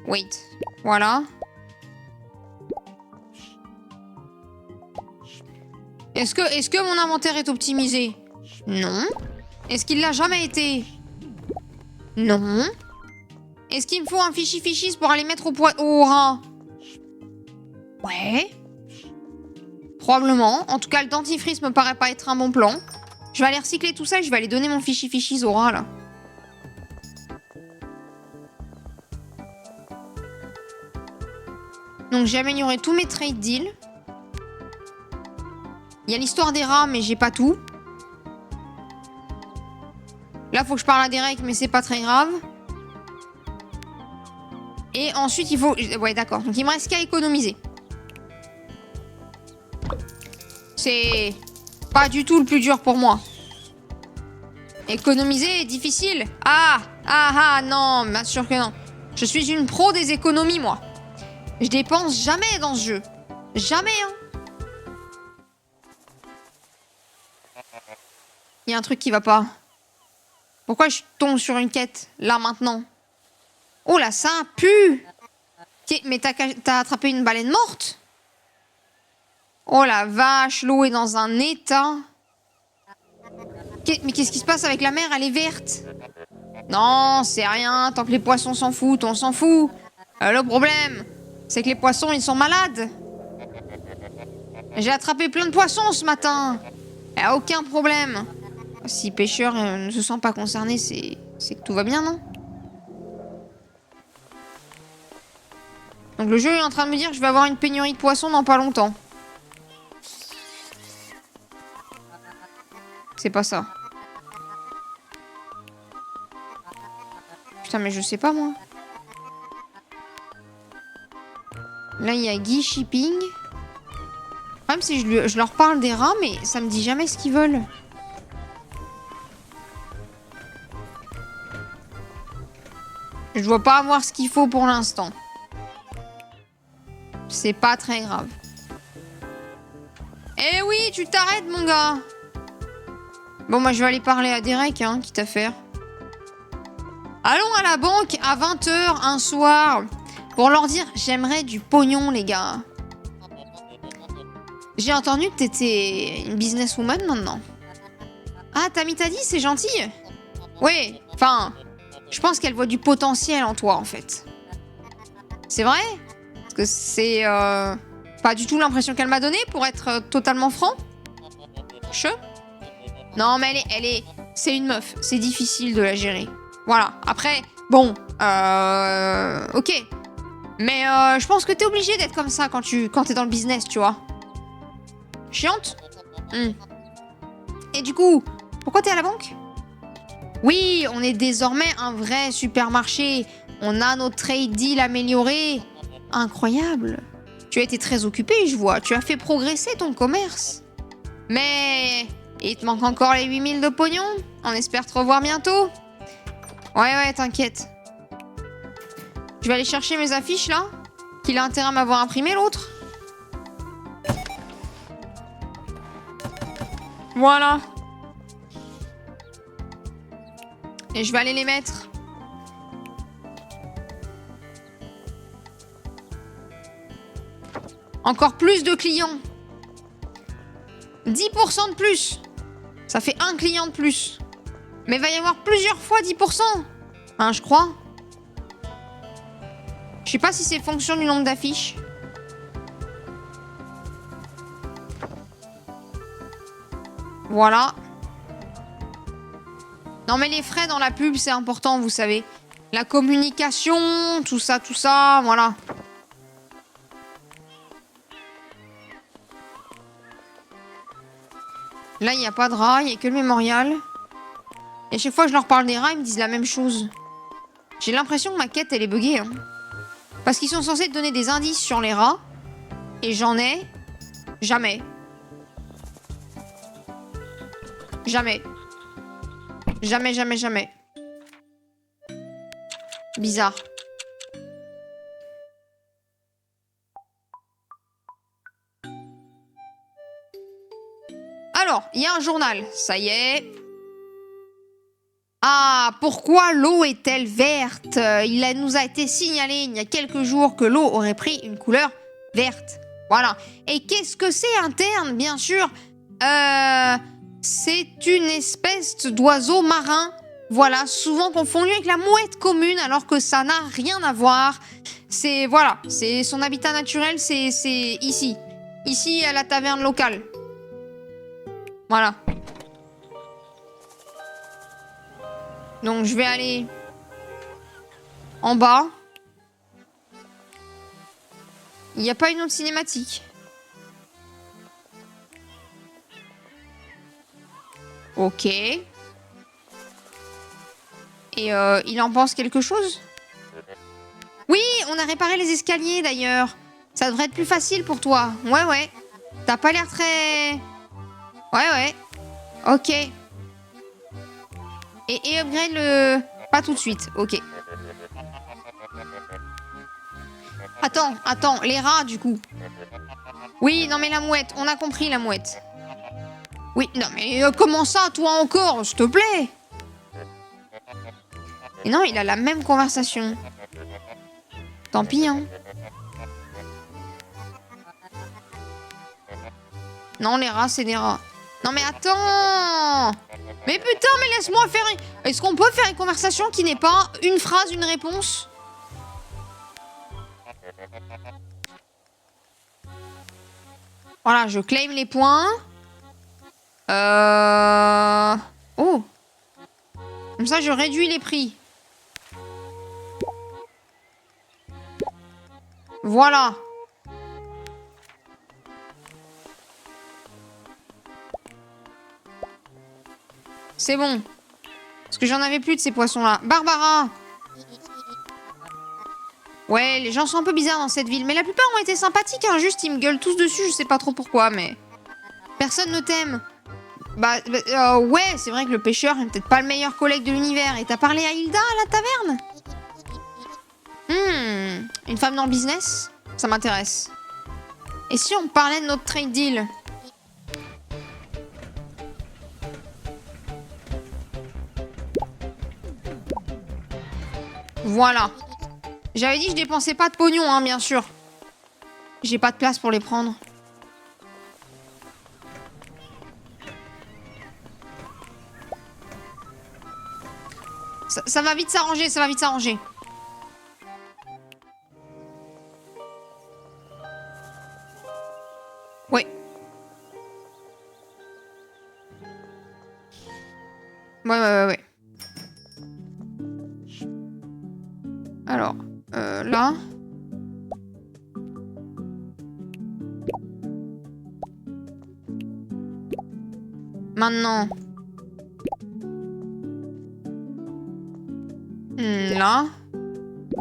Wait. Voilà. Est-ce que mon inventaire est optimisé? Non. Est-ce qu'il l'a jamais été? Non. Est-ce qu'il me faut un fishy fishies pour aller mettre au rat? Ouais. Probablement. En tout cas, le dentifrice me paraît pas être un bon plan. Je vais aller recycler tout ça et je vais aller donner mon fishy fishies au rat, là. Donc, j'ai amélioré tous mes trade deals. Il y a l'histoire des rats, mais j'ai pas tout. Là, faut que je parle à Derek, mais c'est pas très grave. Et ensuite, il faut... Ouais, d'accord. Donc, il me reste qu'à économiser. C'est pas du tout le plus dur pour moi. Économiser est difficile. Non, bien sûr que non. Je suis une pro des économies, moi. Je dépense jamais dans ce jeu. Jamais, hein. Il y a un truc qui va pas. Pourquoi je tombe sur une quête, là, maintenant? Oh là, ça pue. Mais t'as attrapé une baleine morte? Oh la vache, l'eau est dans un état. Mais qu'est-ce qui se passe avec la mer? Elle est verte. Non, c'est rien. Tant que les poissons s'en foutent, on s'en fout. Le problème, c'est que les poissons, ils sont malades. J'ai attrapé plein de poissons ce matin. Y a aucun problème. Si pêcheur ne se sent pas concerné, c'est que tout va bien, non? Donc le jeu est en train de me dire que je vais avoir une pénurie de poissons dans pas longtemps. C'est pas ça. Putain, mais je sais pas, moi. Là, il y a Guy Shipping. Même si je leur parle des rats, mais ça me dit jamais ce qu'ils veulent. Je dois pas avoir ce qu'il faut pour l'instant. C'est pas très grave. Eh oui, tu t'arrêtes, mon gars. Bon, moi, je vais aller parler à Derek, hein, quitte à faire. Allons à la banque à 20h un soir pour leur dire j'aimerais du pognon, les gars. J'ai entendu que t'étais une businesswoman maintenant. Ah, Tammy t'a dit, c'est gentil. Ouais, Enfin, je pense qu'elle voit du potentiel en toi, en fait. C'est vrai? Parce que c'est pas du tout l'impression qu'elle m'a donnée, pour être totalement franc. Non, mais c'est une meuf. C'est difficile de la gérer. Voilà. Après, bon, ok. Mais je pense que t'es obligé d'être comme ça quand t'es dans le business, tu vois. Chiante? Et du coup, pourquoi t'es à la banque? Oui, on est désormais un vrai supermarché. On a notre trade deal amélioré. Incroyable. Tu as été très occupé, je vois. Tu as fait progresser ton commerce. Mais il te manque encore les 8000 de pognon. On espère te revoir bientôt. Ouais, t'inquiète. Je vais aller chercher mes affiches, là. Qu'il a intérêt à m'avoir imprimé, l'autre. Voilà. Et je vais aller les mettre. Encore plus de clients. 10% de plus. Ça fait un client de plus. Mais il va y avoir plusieurs fois 10%. Hein, je crois. Je sais pas si c'est fonction du nombre d'affiches. Voilà. Non mais les frais dans la pub, c'est important, vous savez. La communication, tout ça, voilà. Là, il n'y a pas de rats, il n'y a que le mémorial. Et à chaque fois que je leur parle des rats, ils me disent la même chose. J'ai l'impression que ma quête, elle est buggée. Hein. Parce qu'ils sont censés te donner des indices sur les rats. Et j'en ai... jamais. Jamais. Jamais. Bizarre. Alors, il y a un journal. Ça y est. Ah, pourquoi l'eau est-elle verte? Nous a été signalé il y a quelques jours que l'eau aurait pris une couleur verte. Voilà. Et qu'est-ce que c'est un terne, bien sûr? C'est une espèce d'oiseau marin. Voilà, souvent confondu avec la mouette commune, alors que ça n'a rien à voir. C'est, voilà, c'est son habitat naturel, c'est ici. Ici, à la taverne locale. Voilà. Donc, je vais aller en bas. Il n'y a pas une autre cinématique. Ok. Et il en pense quelque chose? Oui, on a réparé les escaliers d'ailleurs. Ça devrait être plus facile pour toi. Ouais. T'as pas l'air très... Ouais. Ok. Et upgrade le... Pas tout de suite. Ok. Attends. Les rats, du coup. Oui, non mais la mouette. On a compris, la mouette. Oui, non mais comment ça, toi encore, s'il te plaît? Et non, il a la même conversation. Tant pis, hein. Non, les rats, c'est des rats. Non mais attends! Mais putain, mais laisse-moi faire... Est-ce qu'on peut faire une conversation qui n'est pas une phrase, une réponse? Voilà, je claim les points. Oh! Comme ça, je réduis les prix. Voilà. C'est bon. Parce que j'en avais plus de ces poissons-là. Barbara! Ouais, les gens sont un peu bizarres dans cette ville. Mais la plupart ont été sympathiques, hein. Juste, ils me gueulent tous dessus. Je sais pas trop pourquoi, mais... Personne ne t'aime. Ouais, c'est vrai que le pêcheur est peut-être pas le meilleur collègue de l'univers. Et t'as parlé à Hilda à la taverne? Une femme dans le business? Ça m'intéresse. Et si on parlait de notre trade deal? Voilà. J'avais dit que je dépensais pas de pognon, hein, bien sûr. J'ai pas de place pour les prendre. Ça va vite s'arranger, ça va vite s'arranger. Ouais. Ouais. Alors, là. Maintenant. Là.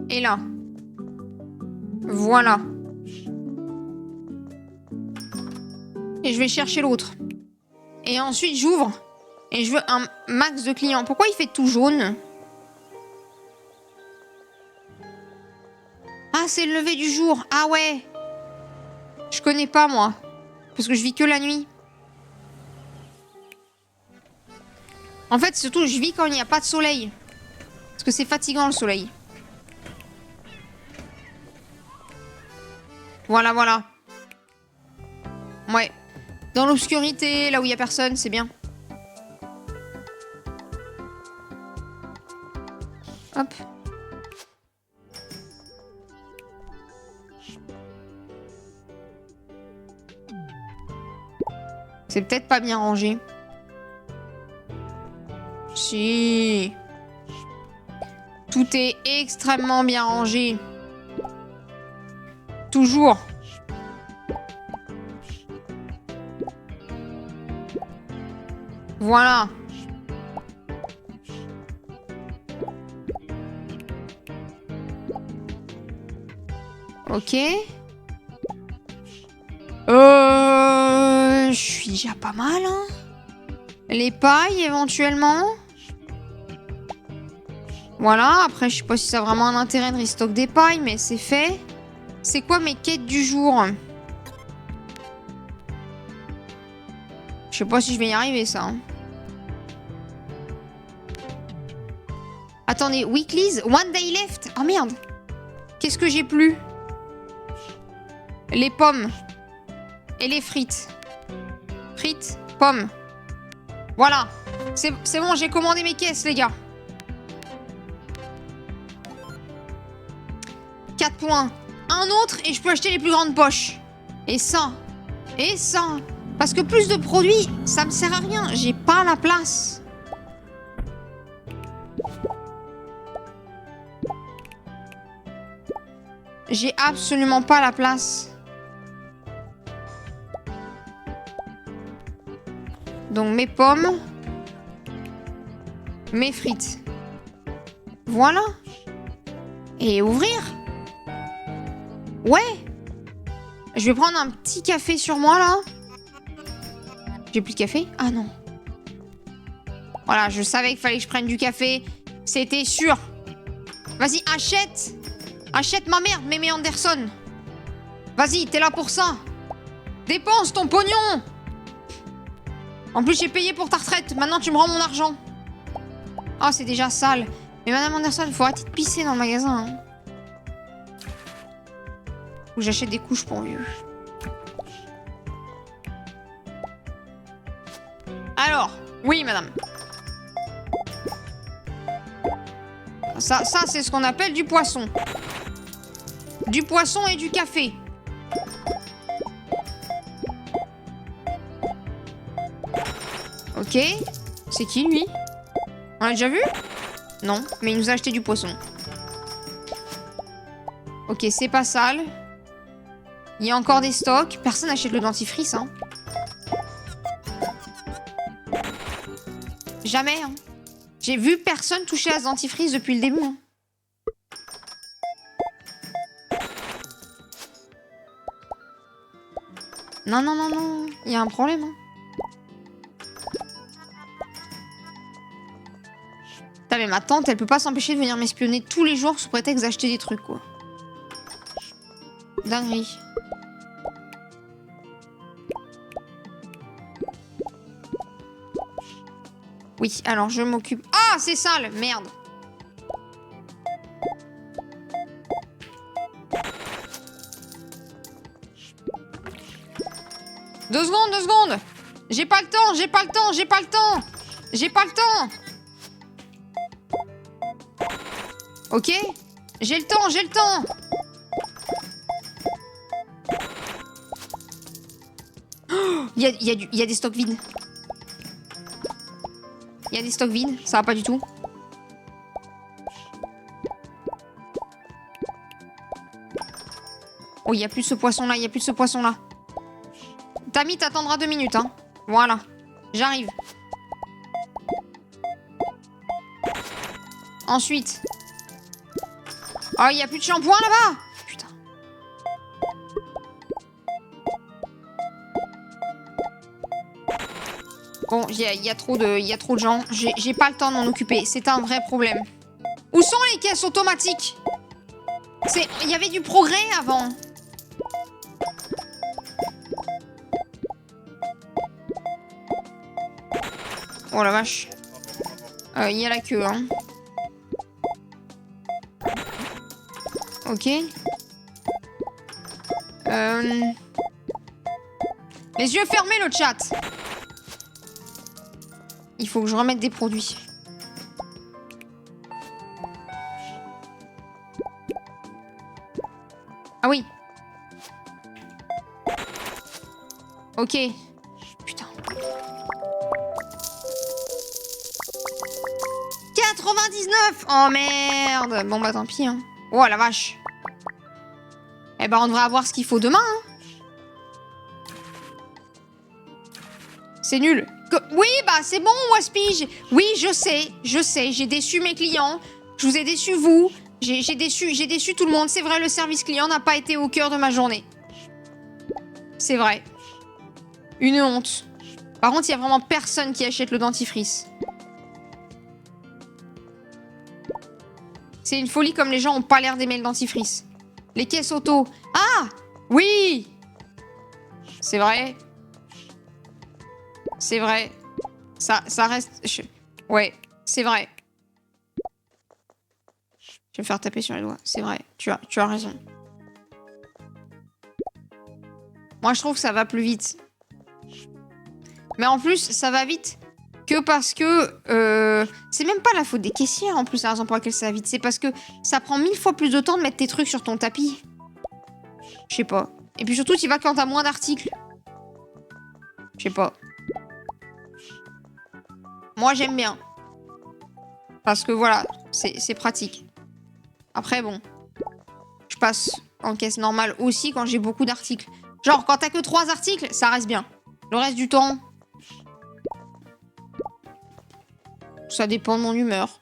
Et là. Voilà. Et je vais chercher l'autre. Et ensuite, j'ouvre. Et je veux un max de clients. Pourquoi il fait tout jaune? Ah, c'est le lever du jour. Ah ouais. Je connais pas, moi. Parce que je vis que la nuit. En fait, surtout, je vis quand il n'y a pas de soleil. Parce que c'est fatigant, le soleil. Voilà. Ouais. Dans l'obscurité, là où il n'y a personne, c'est bien. Hop. C'est peut-être pas bien rangé. Si. Tout est extrêmement bien rangé. Toujours. Voilà. Ok. Je suis déjà pas mal, hein. Les pailles, éventuellement. Voilà, après, je sais pas si ça a vraiment un intérêt de restock des pailles, mais c'est fait. C'est quoi mes quêtes du jour? Je sais pas si je vais y arriver, ça. Hein. Attendez, weeklies, one day left. Oh merde. Qu'est-ce que j'ai plus? Les pommes. Et les frites. Frites, pommes. Voilà. C'est bon, j'ai commandé mes caisses, les gars. 4 points. Un autre et je peux acheter les plus grandes poches. Et ça. Et ça. Parce que plus de produits, ça me sert à rien. J'ai pas la place. J'ai absolument pas la place. Donc mes pommes. Mes frites. Voilà. Et ouvrir. Ouais. Je vais prendre un petit café sur moi, là. J'ai plus de café? Ah non. Voilà, je savais qu'il fallait que je prenne du café. C'était sûr. Vas-y, achète. Achète ma merde, Mémé Anderson. Vas-y, t'es là pour ça. Dépense ton pognon. En plus, j'ai payé pour ta retraite. Maintenant, tu me rends mon argent. Ah, c'est déjà sale. Mais Madame Anderson, faut arrêter de pisser dans le magasin. Hein. Ou j'achète des couches pour vieux. Alors, oui, madame. Ça c'est ce qu'on appelle du poisson. Du poisson et du café. Ok. C'est qui, lui? On l'a déjà vu? Non, mais il nous a acheté du poisson. Ok, c'est pas sale. Il y a encore des stocks. Personne n'achète le dentifrice, hein. Jamais, hein. J'ai vu personne toucher à ce dentifrice depuis le début. Hein. Non. Il y a un problème. Hein. Putain, mais ma tante, elle peut pas s'empêcher de venir m'espionner tous les jours sous prétexte d'acheter des trucs, quoi. Dinguerie. Oui, alors je m'occupe... Ah, c'est sale! Merde. Deux secondes. J'ai pas le temps. Ok. J'ai le temps, j'ai le temps. Il y a des stocks vides. Il y a des stocks vides, ça va pas du tout. Oh, il y a plus ce poisson-là, il y a plus ce poisson-là. Tammy, t'attendras 2 minutes, hein. Voilà. J'arrive. Ensuite. Oh, il y a plus de shampoing là-bas. Putain. Bon, il y a trop de gens. J'ai pas le temps de m'en occuper. C'est un vrai problème. Où sont les caisses automatiques? Il y avait du progrès avant. Oh la vache. Il y a la queue, hein. Ok. Les yeux fermés, le chat. Il faut que je remette des produits. Ah oui. Ok. Putain. 99! Oh merde! Bon bah tant pis, hein. Oh la vache. Eh ben on devrait avoir ce qu'il faut demain, hein. C'est nul. Oui, bah c'est bon, Waspy. Oui, je sais, j'ai déçu mes clients. Je vous ai déçu vous. J'ai déçu tout le monde. C'est vrai, le service client n'a pas été au cœur de ma journée. C'est vrai. Une honte. Par contre, il y a vraiment personne qui achète le dentifrice. C'est une folie comme les gens ont pas l'air d'aimer le dentifrice. Les caisses auto. Ah! Oui! C'est vrai. C'est vrai. Ça reste... Ouais, c'est vrai. Je vais me faire taper sur les doigts. C'est vrai, tu as raison. Moi, je trouve que ça va plus vite. Mais en plus, ça va vite que parce que... c'est même pas la faute des caissières, en plus, la raison pour laquelle ça va vite. C'est parce que ça prend 1000 fois plus de temps de mettre tes trucs sur ton tapis. Je sais pas. Et puis surtout, tu vas quand t'as moins d'articles. Je sais pas. Moi, j'aime bien. Parce que voilà, c'est pratique. Après, bon. Je passe en caisse normale aussi quand j'ai beaucoup d'articles. Genre, quand t'as que 3 articles, ça reste bien. Le reste du temps... Ça dépend de mon humeur.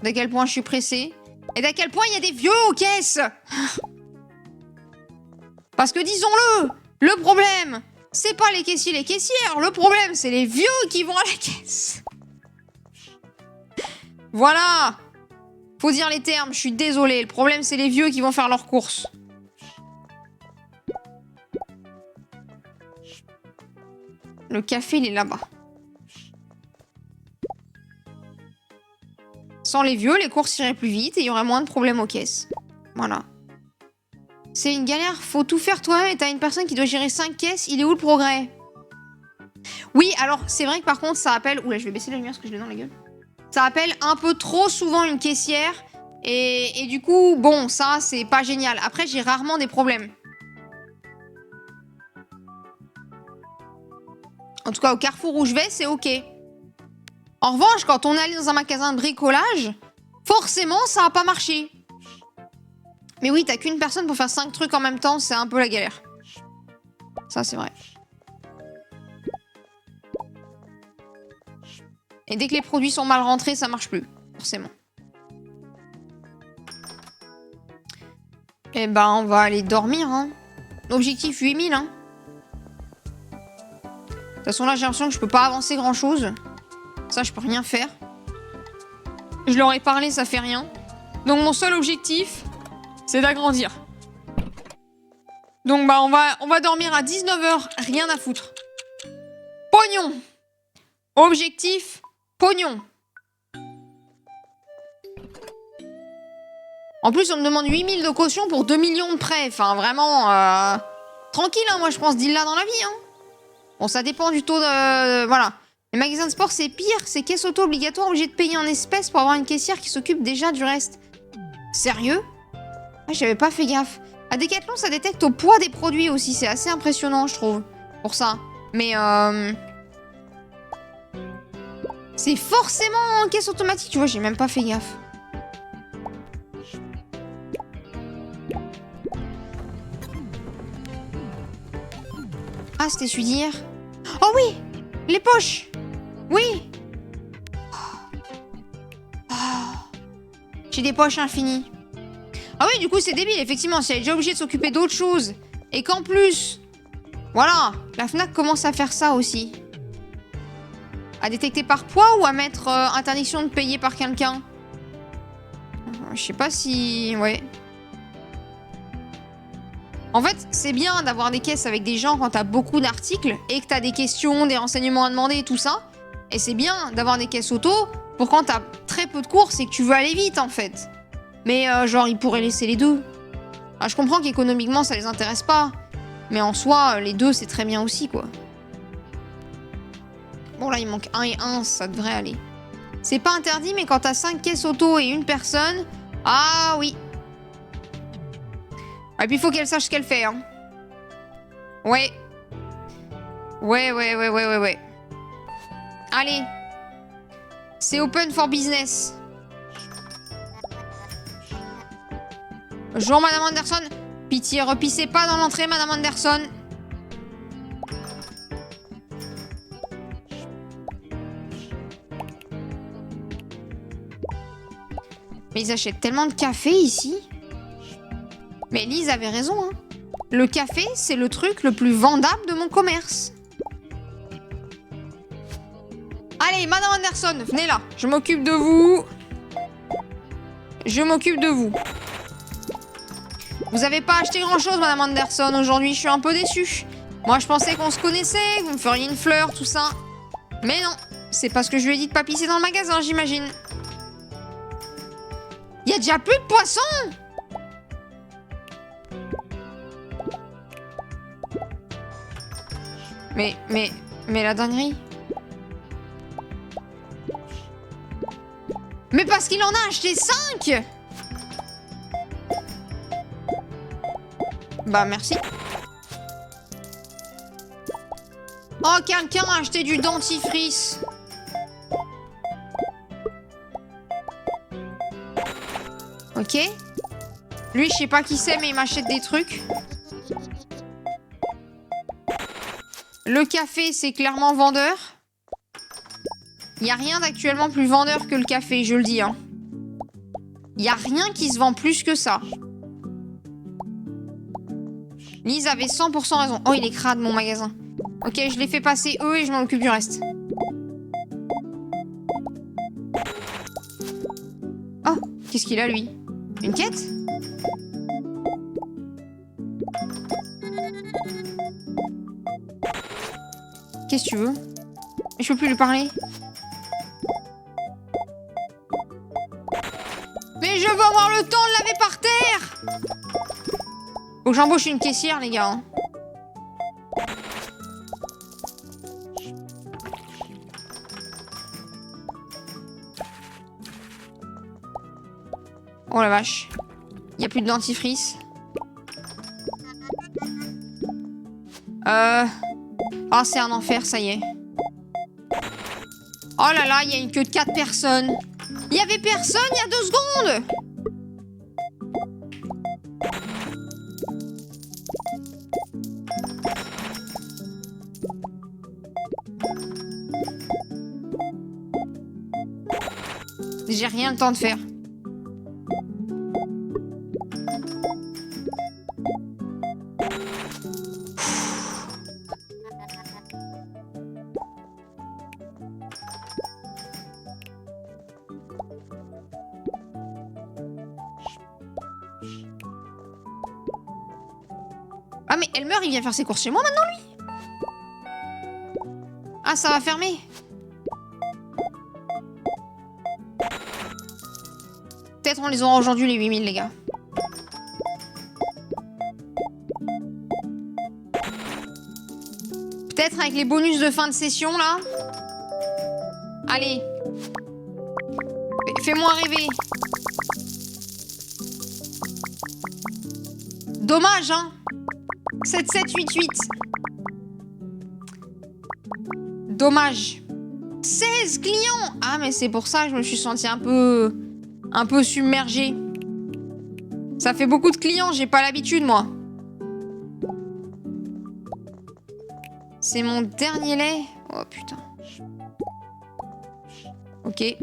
D'à quel point je suis pressée. Et d'à quel point il y a des vieux aux caisses. Parce que disons-le, le problème, c'est pas les caissiers, les caissières. Le problème, c'est les vieux qui vont à la caisse. Voilà. Faut dire les termes, je suis désolée. Le problème, c'est les vieux qui vont faire leurs courses. Le café, il est là-bas. Sans les vieux, les courses iraient plus vite et il y aurait moins de problèmes aux caisses. Voilà. C'est une galère, faut tout faire toi-même et t'as une personne qui doit gérer 5 caisses, il est où le progrès? Oui, alors c'est vrai que par contre ça appelle... Oula, je vais baisser la lumière parce que je l'ai dans la gueule. Ça appelle un peu trop souvent une caissière et du coup, bon, ça c'est pas génial. Après, j'ai rarement des problèmes. En tout cas, au Carrefour où je vais, c'est ok. En revanche, quand on est allé dans un magasin de bricolage, forcément, ça n'a pas marché. Mais oui, t'as qu'une personne pour faire 5 trucs en même temps, c'est un peu la galère. Ça, c'est vrai. Et dès que les produits sont mal rentrés, ça marche plus, forcément. Eh ben, on va aller dormir, hein. Objectif 8000, hein. De toute façon, là, j'ai l'impression que je peux pas avancer grand-chose. Ça, je peux rien faire. Je leur ai parlé, ça fait rien. Donc, mon seul objectif, c'est d'agrandir. Donc, bah, on va dormir à 19h. Rien à foutre. Pognon. Objectif, pognon. En plus, on me demande 8000 de caution pour 2 millions de prêts. Enfin, vraiment... Tranquille, hein, moi, je pense deal là dans la vie, hein. Bon, ça dépend du taux de... voilà. Les magasins de sport, c'est pire. C'est caisse auto obligatoire, obligé de payer en espèces pour avoir une caissière qui s'occupe déjà du reste. Sérieux? Ah, j'avais pas fait gaffe. À Decathlon, ça détecte au poids des produits aussi. C'est assez impressionnant, je trouve. Pour ça. Mais c'est forcément en caisse automatique. Tu vois, j'ai même pas fait gaffe. Ah, c'était celui d'hier. Oh oui! Les poches! Oui! Oh. J'ai des poches infinies. Ah oui, du coup, c'est débile, effectivement. Si elle est déjà obligée de s'occuper d'autres choses, et qu'en plus... Voilà, la Fnac commence à faire ça aussi. À détecter par poids ou à mettre interdiction de payer par quelqu'un? Je sais pas si... Ouais. En fait, c'est bien d'avoir des caisses avec des gens quand t'as beaucoup d'articles et que t'as des questions, des renseignements à demander et tout ça. Et c'est bien d'avoir des caisses auto pour quand t'as très peu de courses et que tu veux aller vite, en fait. Mais genre, ils pourraient laisser les deux. Ah, je comprends qu'économiquement, ça les intéresse pas. Mais en soi, les deux, c'est très bien aussi, quoi. Bon, là, il manque 1 et 1, ça devrait aller. C'est pas interdit, mais quand t'as 5 caisses auto et une personne... Ah oui. Et puis il faut qu'elle sache ce qu'elle fait, hein. Ouais. Ouais. Allez. C'est open for business. Bonjour, Madame Anderson. Pitié, repissez pas dans l'entrée, Madame Anderson. Mais ils achètent tellement de café ici. Mais Lise avait raison, hein. Le café, c'est le truc le plus vendable de mon commerce. Allez, Madame Anderson, venez là. Je m'occupe de vous. Je m'occupe de vous. Vous avez pas acheté grand-chose, Madame Anderson. Aujourd'hui, je suis un peu déçue. Moi, je pensais qu'on se connaissait, que vous me feriez une fleur, tout ça. Mais non, c'est parce que je lui ai dit de pas pisser dans le magasin, j'imagine. Il y a déjà plus de poissons! Mais la dinguerie. Mais parce qu'il en a acheté 5! Bah merci. Oh, quelqu'un a acheté du dentifrice. Ok. Lui, je sais pas qui c'est, mais il m'achète des trucs. Le café, c'est clairement vendeur. Il n'y a rien d'actuellement plus vendeur que le café, je le dis. Hein. Il n'y a rien qui se vend plus que ça. Lise avait 100% raison. Oh, il est crade, mon magasin. Ok, je l'ai fait passer eux et je m'en occupe du reste. Oh, qu'est-ce qu'il a, lui? Une quête? Qu'est-ce que tu veux? Je peux plus lui parler. Mais je veux avoir le temps de laver par terre! Faut que j'embauche une caissière, les gars. Hein. Oh la vache. Il n'y a plus de dentifrice. Oh, c'est un enfer, ça y est. Oh là là, il y a une queue de 4 personnes. Il y avait personne il y a 2 secondes. J'ai rien le temps de faire. Ah mais Elmer, il vient faire ses courses chez moi maintenant, lui? Ah, ça va fermer. Peut-être on les aura aujourd'hui, les 8000, les gars. Peut-être avec les bonus de fin de session, là. Allez. Fais-moi rêver. Dommage, hein. 7788. Dommage. 16 clients. Ah, mais c'est pour ça que je me suis sentie un peu submergée. Ça fait beaucoup de clients, j'ai pas l'habitude, moi. C'est mon dernier lait. Oh, putain. Ok.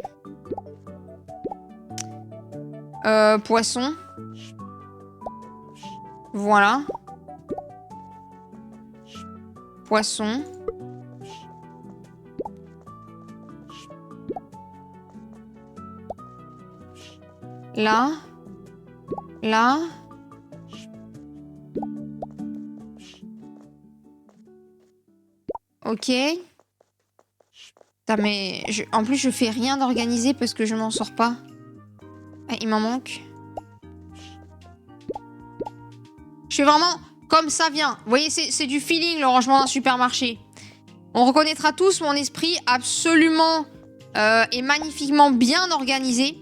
Poisson. Voilà. Poisson. Là. Là. Ok. Putain, mais en plus, je fais rien d'organisé parce que je m'en sors pas. Ah, il m'en manque. Je suis vraiment comme ça vient. Vous voyez, c'est du feeling, le rangement d'un supermarché. On reconnaîtra tous mon esprit absolument et magnifiquement bien organisé.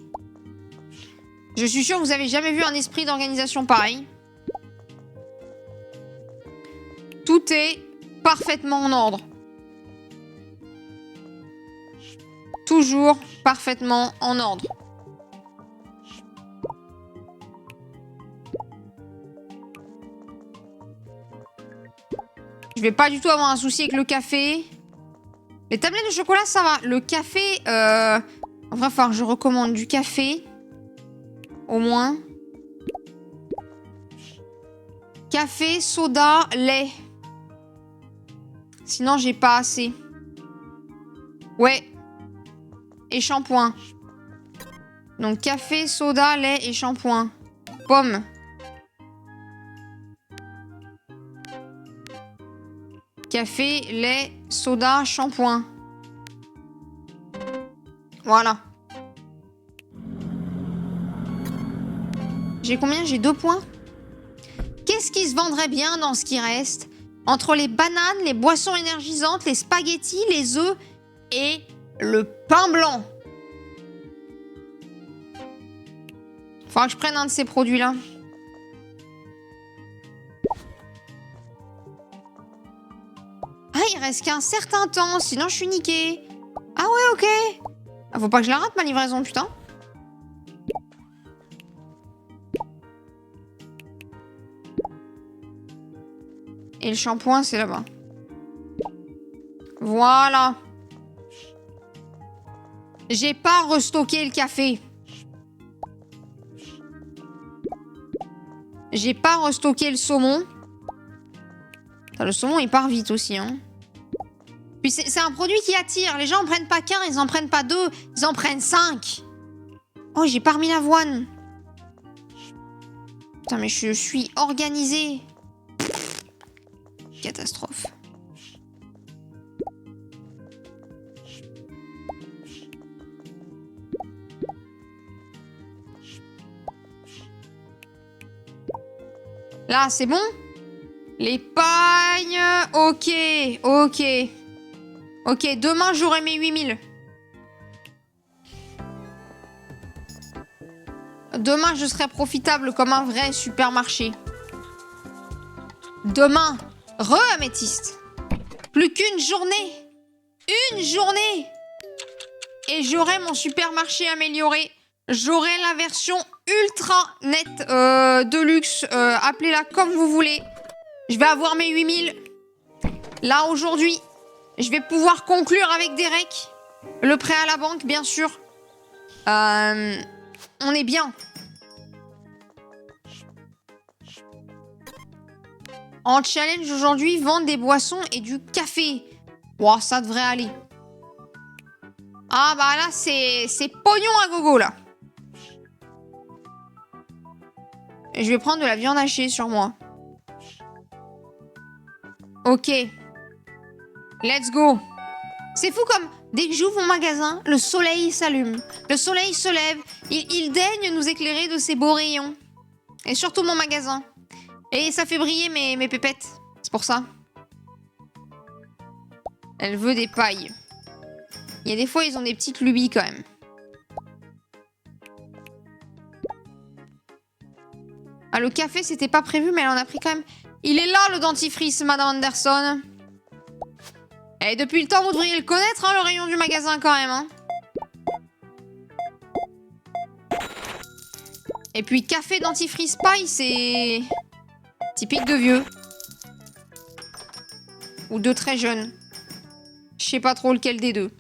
Je suis sûre que vous avez jamais vu un esprit d'organisation pareil. Tout est parfaitement en ordre. Toujours parfaitement en ordre. Je vais pas du tout avoir un souci avec le café. Les tablettes de chocolat, ça va. Le café, en vrai, il va falloir que je recommande du café. Au moins. Café, soda, lait. Sinon, j'ai pas assez. Ouais. Et shampoing. Donc, café, soda, lait et shampoing. Pomme. Café, lait, soda, shampoing. Voilà. J'ai combien? J'ai 2 points. Qu'est-ce qui se vendrait bien dans ce qui reste? Entre les bananes, les boissons énergisantes, les spaghettis, les œufs et le pain blanc. Faudra que je prenne un de ces produits-là. Ah, il reste qu'un certain temps, sinon je suis niquée. Ah ouais, ok. Ah, faut pas que je la rate, ma livraison, putain. Et le shampoing, c'est là-bas. Voilà. J'ai pas restocké le café. J'ai pas restocké le saumon. Putain, le saumon, il part vite aussi, hein. Puis c'est un produit qui attire. Les gens en prennent pas qu'un, ils en prennent pas 2, ils en prennent 5. Oh, j'ai pas remis l'avoine. Putain, mais je suis organisée. Catastrophe. Là, c'est bon? Les pailles. Ok, ok. Ok, demain, j'aurai mes 8000. Demain, je serai profitable comme un vrai supermarché. Demain, re-améthyste. Plus qu'une journée. Une journée. Et j'aurai mon supermarché amélioré. J'aurai la version ultra nette de luxe. Appelez-la comme vous voulez. Je vais avoir mes 8000. Là, aujourd'hui, je vais pouvoir conclure avec Derek. Le prêt à la banque, bien sûr. On est bien. En challenge aujourd'hui, vendre des boissons et du café. Wow, ça devrait aller. Ah bah là, c'est pognon à gogo, là. Et je vais prendre de la viande hachée sur moi. Ok. Let's go. C'est fou comme, dès que j'ouvre mon magasin, le soleil s'allume. Le soleil se lève. Il daigne nous éclairer de ses beaux rayons. Et surtout mon magasin. Et ça fait briller mes pépettes. C'est pour ça. Elle veut des pailles. Il y a des fois, ils ont des petites lubies quand même. Ah, le café, c'était pas prévu, mais elle en a pris quand même. Il est là, le dentifrice, Madame Anderson. Et depuis le temps, vous devriez le connaître, hein, le rayon du magasin, quand même. Hein. Et puis, café, dentifrice, paille, c'est... typique de vieux. Ou de très jeunes. Je sais pas trop lequel des deux.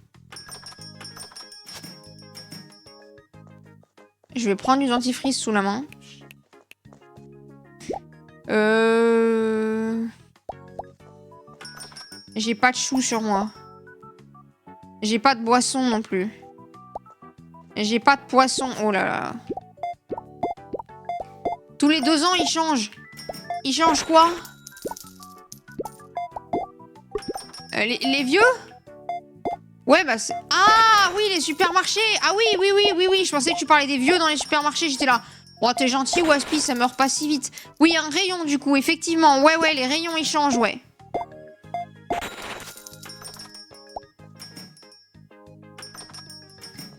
Je vais prendre du dentifrice sous la main. J'ai pas de chou sur moi. J'ai pas de boisson non plus. J'ai pas de poisson. Oh là là. Tous les 2 ans, ils changent. Ils changent quoi? Les vieux? Ouais, bah c'est... Ah oui, les supermarchés. Ah oui. Je pensais que tu parlais des vieux dans les supermarchés. J'étais là. Oh, t'es gentil, Waspy, ça meurt pas si vite. Oui, un rayon, du coup, effectivement. Ouais, les rayons, ils changent, ouais.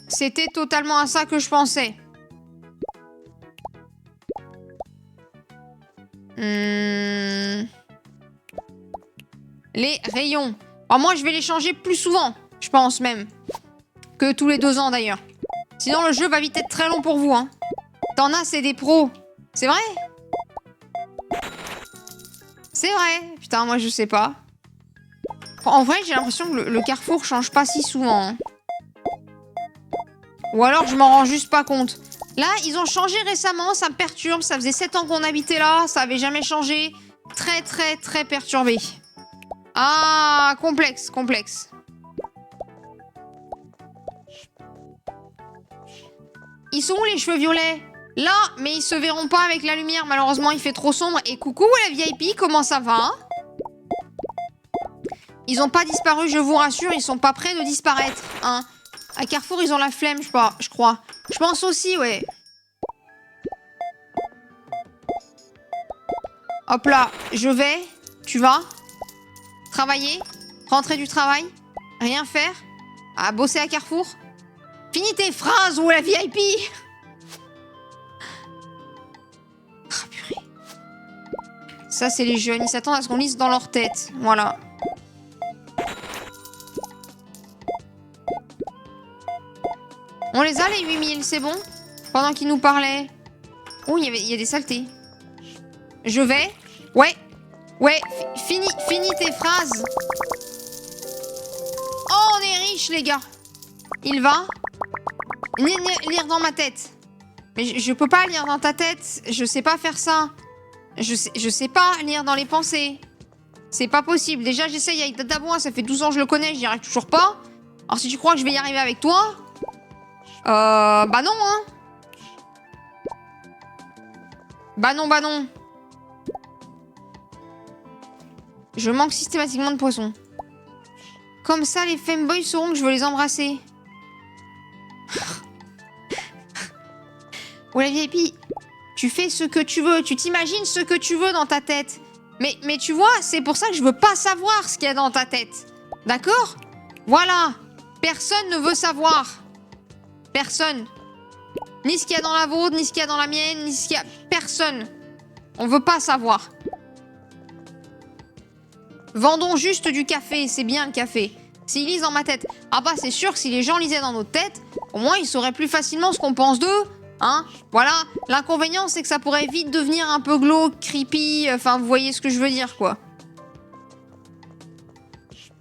C'était totalement à ça que je pensais. Les rayons. Alors moi, je vais les changer plus souvent, je pense même. Que tous les 2 ans, d'ailleurs. Sinon, le jeu va vite être très long pour vous, hein. T'en as, c'est des pros. C'est vrai? C'est vrai. Putain, moi, je sais pas. En vrai, j'ai l'impression que le Carrefour change pas si souvent. Hein. Ou alors, je m'en rends juste pas compte. Là, ils ont changé récemment, ça me perturbe. Ça faisait 7 ans qu'on habitait là, ça avait jamais changé. Très perturbé. Ah, complexe. Ils sont où les cheveux violets? Là, mais ils se verront pas avec la lumière. Malheureusement, il fait trop sombre. Et coucou la VIP, comment ça va? Ils ont pas disparu, je vous rassure. Ils sont pas prêts de disparaître. Hein. À Carrefour, ils ont la flemme, je crois. Je pense aussi, ouais. Hop là, je vais. Tu vas travailler, rentrer du travail, rien faire, à bosser à Carrefour. Finis tes phrases ou la VIP. Ah purée. Ça c'est les jeunes, ils s'attendent à ce qu'on lise dans leur tête. Voilà. On les a les 8000, c'est bon? Pendant qu'ils nous parlaient. Oh, il y a des saletés. Je vais. Ouais, finis tes phrases. Oh, on est riches, les gars. Il va lire dans ma tête. Mais je peux pas lire dans ta tête. Je sais pas faire ça. Je sais pas lire dans les pensées. C'est pas possible. Déjà, j'essaye avec Dadabois. Ça fait 12 ans que je le connais. J'y arrive toujours pas. Alors, si tu crois que je vais y arriver avec toi... bah non, hein. Bah non. Je manque systématiquement de poissons. Comme ça, les femboys sauront que je veux les embrasser. Oh la VIP, tu fais ce que tu veux. Tu t'imagines ce que tu veux dans ta tête. Mais tu vois, c'est pour ça que je veux pas savoir ce qu'il y a dans ta tête. D'accord? Voilà. Personne ne veut savoir. Personne. Ni ce qu'il y a dans la vôtre, ni ce qu'il y a dans la mienne, ni ce qu'il y a... Personne. On veut pas savoir. Vendons juste du café, c'est bien le café. S'ils lisent dans ma tête. Ah bah c'est sûr que si les gens lisaient dans notre tête, au moins ils sauraient plus facilement ce qu'on pense d'eux. Hein? Voilà. L'inconvénient, c'est que ça pourrait vite devenir un peu glauque, creepy. Enfin, vous voyez ce que je veux dire, quoi.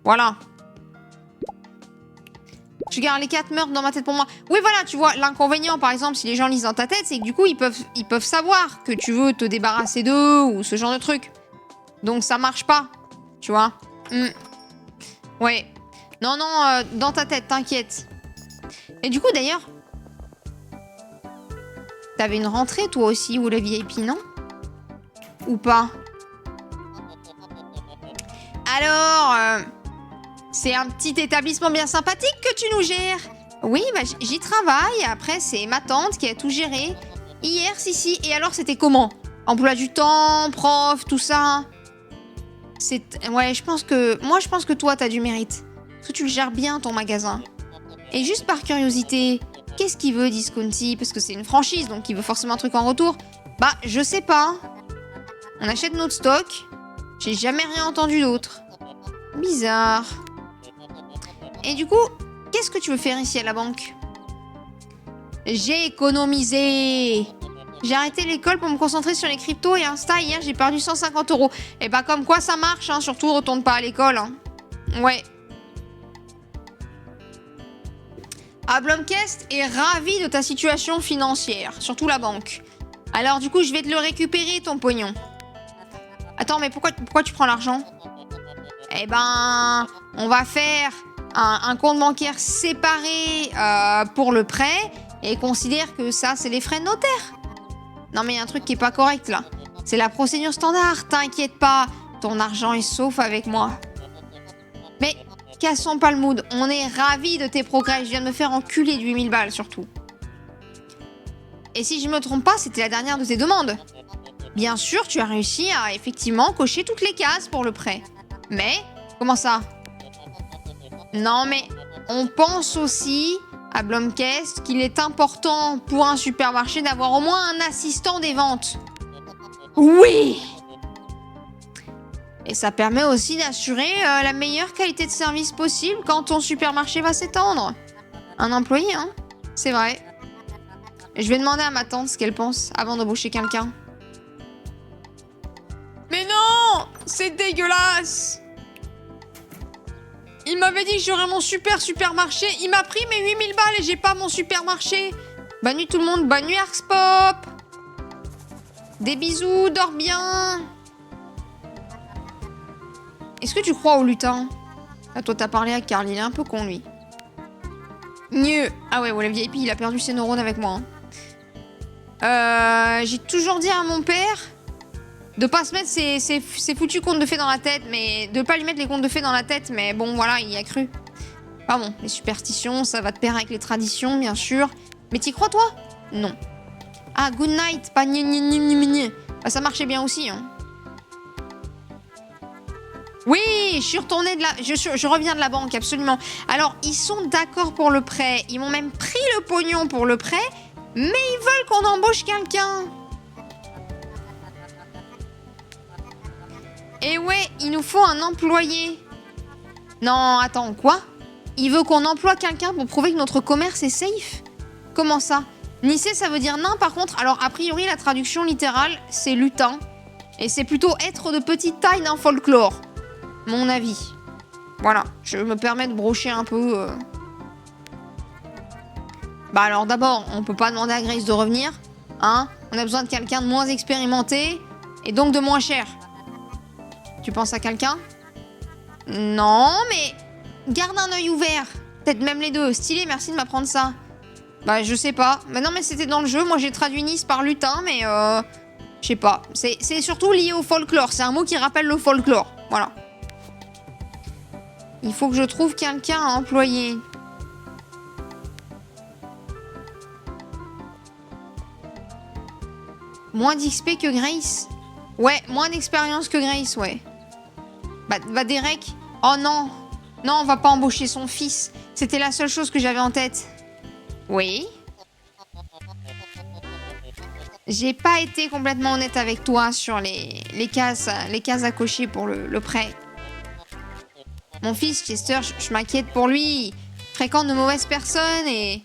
Voilà. Je garde les 4 meurtres dans ma tête pour moi. Oui, voilà, tu vois, l'inconvénient, par exemple, si les gens lisent dans ta tête, c'est que du coup, ils peuvent savoir que tu veux te débarrasser d'eux ou ce genre de truc. Donc, ça marche pas. Tu vois? Ouais. Non, dans ta tête, t'inquiète. Et du coup, d'ailleurs... T'avais une rentrée, toi aussi, ou la VIP, non? Ou pas? Alors... c'est un petit établissement bien sympathique que tu nous gères. Oui, bah j'y travaille. Après, c'est ma tante qui a tout géré. Hier, si. Et alors, c'était comment? Emploi du temps, prof, tout ça. Ouais, je pense que... Moi, je pense que toi, t'as du mérite. Parce que tu le gères bien, ton magasin. Et juste par curiosité, qu'est-ce qu'il veut Disconti? Parce que c'est une franchise, donc il veut forcément un truc en retour. Bah, je sais pas. On achète notre stock. J'ai jamais rien entendu d'autre. Bizarre. Et du coup, qu'est-ce que tu veux faire ici à la banque? J'ai économisé. J'ai arrêté l'école pour me concentrer sur les cryptos et Insta. Hier, j'ai perdu 150 €. Et bah, comme quoi ça marche, hein. Surtout, retourne pas à l'école. Hein. Ouais. Blomquest est ravi de ta situation financière. Surtout la banque. Alors, du coup, je vais te le récupérer, ton pognon. Attends, mais pourquoi tu prends l'argent? Eh ben, on va faire un compte bancaire séparé pour le prêt et considère que ça, c'est les frais de notaire. Non, mais il y a un truc qui est pas correct, là. C'est la procédure standard, t'inquiète pas. Ton argent est sauf avec moi. Mais cassons pas le mood. On est ravis de tes progrès. Je viens de me faire enculer de 8000 balles, surtout. Et si je me trompe pas, c'était la dernière de tes demandes. Bien sûr, tu as réussi à effectivement cocher toutes les cases pour le prêt. Mais, comment ça? Non, mais on pense aussi à Blomquest qu'il est important pour un supermarché d'avoir au moins un assistant des ventes. Oui! Et ça permet aussi d'assurer la meilleure qualité de service possible quand ton supermarché va s'étendre. Un employé, hein? C'est vrai. Je vais demander à ma tante ce qu'elle pense avant d'embaucher quelqu'un. Mais non! C'est dégueulasse! Il m'avait dit que j'aurais mon supermarché. Il m'a pris mes 8000 balles et j'ai pas mon supermarché. Bonne nuit tout le monde. Bonne nuit Arxpop. Des bisous, dors bien. Est-ce que tu crois au lutin? Ah, toi t'as parlé à Carl, il est un peu con lui. Mieux. Ah ouais, le VIP il a perdu ses neurones avec moi. Hein. J'ai toujours dit à mon père de pas se mettre ses foutus contes de fées dans la tête, mais de pas lui mettre les contes de fées dans la tête, mais bon voilà, il y a cru. Ah bon, les superstitions, ça va de pair avec les traditions, bien sûr. Mais t'y crois toi? Non. Ah, good night, pas gna gna gna gna gna. Bah, ça marchait bien aussi, hein. Oui, je suis retournée de la... Je reviens de la banque, absolument. Alors, ils sont d'accord pour le prêt. Ils m'ont même pris le pognon pour le prêt, mais ils veulent qu'on embauche quelqu'un. Et ouais, il nous faut un employé. Non, attends, quoi? Il veut qu'on emploie quelqu'un pour prouver que notre commerce est safe? Comment ça? Nissé, ça veut dire nain, par contre. Alors, a priori, la traduction littérale, c'est lutin. Et c'est plutôt être de petite taille d'un folklore. Mon avis. Voilà, je me permets de brocher un peu. Bah alors, d'abord, on peut pas demander à Grace de revenir. Hein? On a besoin de quelqu'un de moins expérimenté et donc de moins cher. Tu penses à quelqu'un? Non, mais garde un œil ouvert. Peut-être même les deux. Stylé, merci de m'apprendre ça. Bah, je sais pas. Mais non, mais c'était dans le jeu. Moi, j'ai traduit Nice par lutin, mais je sais pas. C'est surtout lié au folklore. C'est un mot qui rappelle le folklore. Voilà. Il faut que je trouve quelqu'un à employer. Moins d'XP que Grace? Ouais, moins d'expérience que Grace, ouais. Bah, Derek... Oh non! Non, on va pas embaucher son fils. C'était la seule chose que j'avais en tête. Oui? J'ai pas été complètement honnête avec toi sur les cases à cocher pour le prêt. Mon fils, Chester, je m'inquiète pour lui. Il fréquente de mauvaises personnes et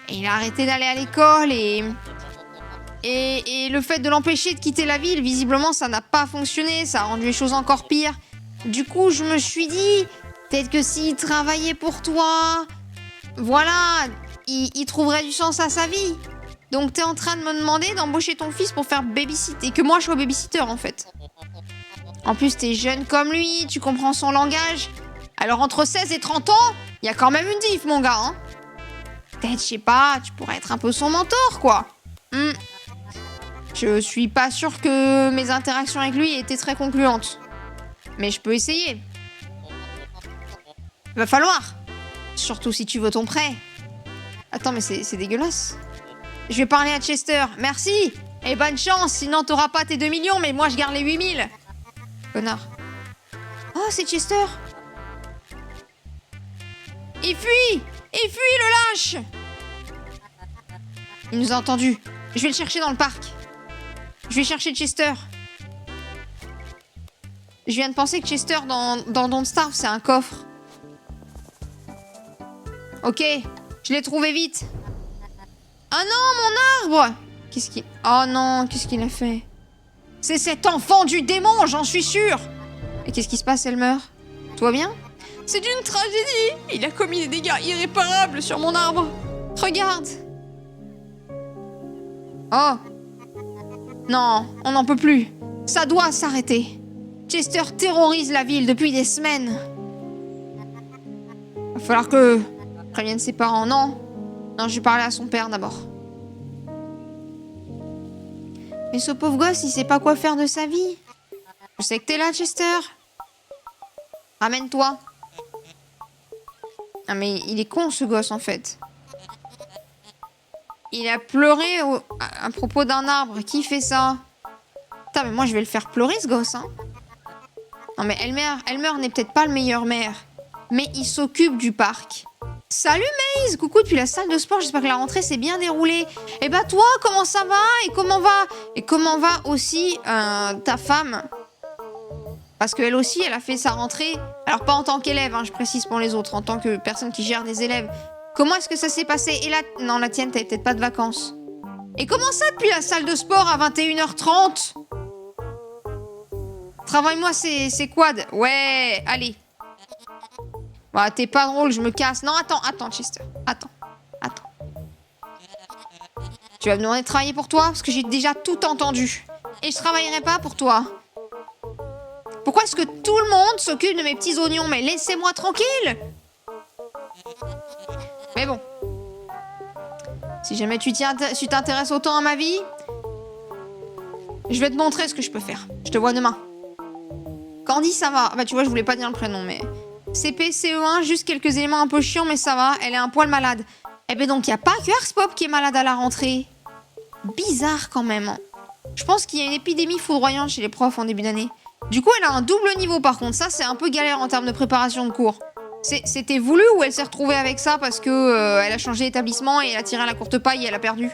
il a arrêté d'aller à l'école et le fait de l'empêcher de quitter la ville, visiblement, ça n'a pas fonctionné. Ça a rendu les choses encore pires. Du coup, je me suis dit, peut-être que s'il travaillait pour toi, voilà, il trouverait du sens à sa vie. Donc, t'es en train de me demander d'embaucher ton fils pour faire babysitter. Et que moi, je sois babysitter, en fait. En plus, t'es jeune comme lui, tu comprends son langage. Alors, entre 16 et 30 ans, il y a quand même une diff, mon gars, hein. Peut-être, je sais pas, tu pourrais être un peu son mentor, quoi. Je suis pas sûre que mes interactions avec lui étaient très concluantes. Mais je peux essayer. Va falloir. Surtout si tu veux ton prêt. Attends, mais c'est dégueulasse. Je vais parler à Chester. Merci. Et bonne chance, sinon t'auras pas tes 2 millions, mais moi je garde les 8000. Connard. Oh, c'est Chester. Il fuit. Il fuit, le lâche! Il nous a entendus. Je vais le chercher dans le parc. Je vais chercher Chester. Je viens de penser que Chester dans Don't Starve, c'est un coffre. Ok, je l'ai trouvé vite. Ah non, mon arbre! Qu'est-ce qu'il... Oh non, qu'est-ce qu'il a fait? C'est cet enfant du démon, j'en suis sûre! Et qu'est-ce qui se passe, elle meurt? Tout va bien? C'est une tragédie! Il a commis des dégâts irréparables sur mon arbre. Regarde! Oh! Non, on n'en peut plus. Ça doit s'arrêter. Chester terrorise la ville depuis des semaines. Va falloir que je prévienne ses parents. Non, je vais parler à son père d'abord. Mais ce pauvre gosse, il sait pas quoi faire de sa vie. Je sais que t'es là, Chester. Ramène-toi. Ah mais il est con, ce gosse, en fait. Il a pleuré à propos d'un arbre. Qui fait ça? Putain, mais moi, je vais le faire pleurer, ce gosse, hein. Non, mais Elmer n'est peut-être pas le meilleur maire. Mais il s'occupe du parc. Salut, Maze! Coucou depuis la salle de sport. J'espère que la rentrée s'est bien déroulée. Et bah, toi, comment ça va? Et comment va aussi ta femme? Parce qu'elle aussi, elle a fait sa rentrée. Alors, pas en tant qu'élève, hein, je précise pour les autres. En tant que personne qui gère des élèves. Comment est-ce que ça s'est passé? Et là... Non, la tienne, t'avais peut-être pas de vacances. Et comment ça, depuis la salle de sport à 21h30? Travaille-moi ces quads. Ouais, allez. Bah, t'es pas drôle, je me casse. Non, attends, Chester. Attends. Tu vas me demander de travailler pour toi? Parce que j'ai déjà tout entendu. Et je travaillerai pas pour toi. Pourquoi est-ce que tout le monde s'occupe de mes petits oignons? Mais laissez-moi tranquille! Mais bon. Si jamais tu t'intéresses autant à ma vie, je vais te montrer ce que je peux faire. Je te vois demain. Candy, ça va. Bah, tu vois, je voulais pas dire le prénom, mais... CP, CE1, juste quelques éléments un peu chiants, mais ça va. Elle est un poil malade. Eh ben donc, il n'y a pas que Arspop qui est malade à la rentrée. Bizarre, quand même. Je pense qu'il y a une épidémie foudroyante chez les profs en début d'année. Du coup, elle a un double niveau, par contre. Ça, c'est un peu galère en termes de préparation de cours. C'était voulu ou elle s'est retrouvée avec ça parce que elle a changé d'établissement et elle a tiré à la courte paille et elle a perdu?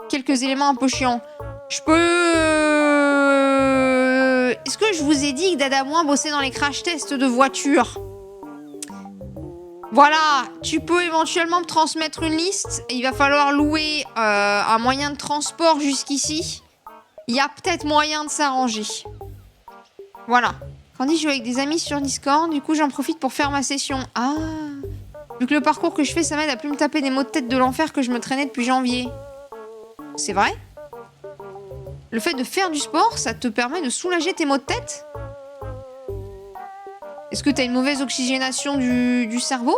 Quelques éléments un peu chiants. Je peux... Est-ce que je vous ai dit que Dada moi bossait dans les crash tests de voitures? Voilà, tu peux éventuellement me transmettre une liste. Il va falloir louer un moyen de transport jusqu'ici. Il y a peut-être moyen de s'arranger. Voilà. Candy joue avec des amis sur Discord, du coup j'en profite pour faire ma session. Ah, vu que le parcours que je fais, ça m'aide à plus me taper des maux de tête de l'enfer que je me traînais depuis janvier. C'est vrai? Le fait de faire du sport, ça te permet de soulager tes maux de tête? Est-ce que t'as une mauvaise oxygénation du cerveau?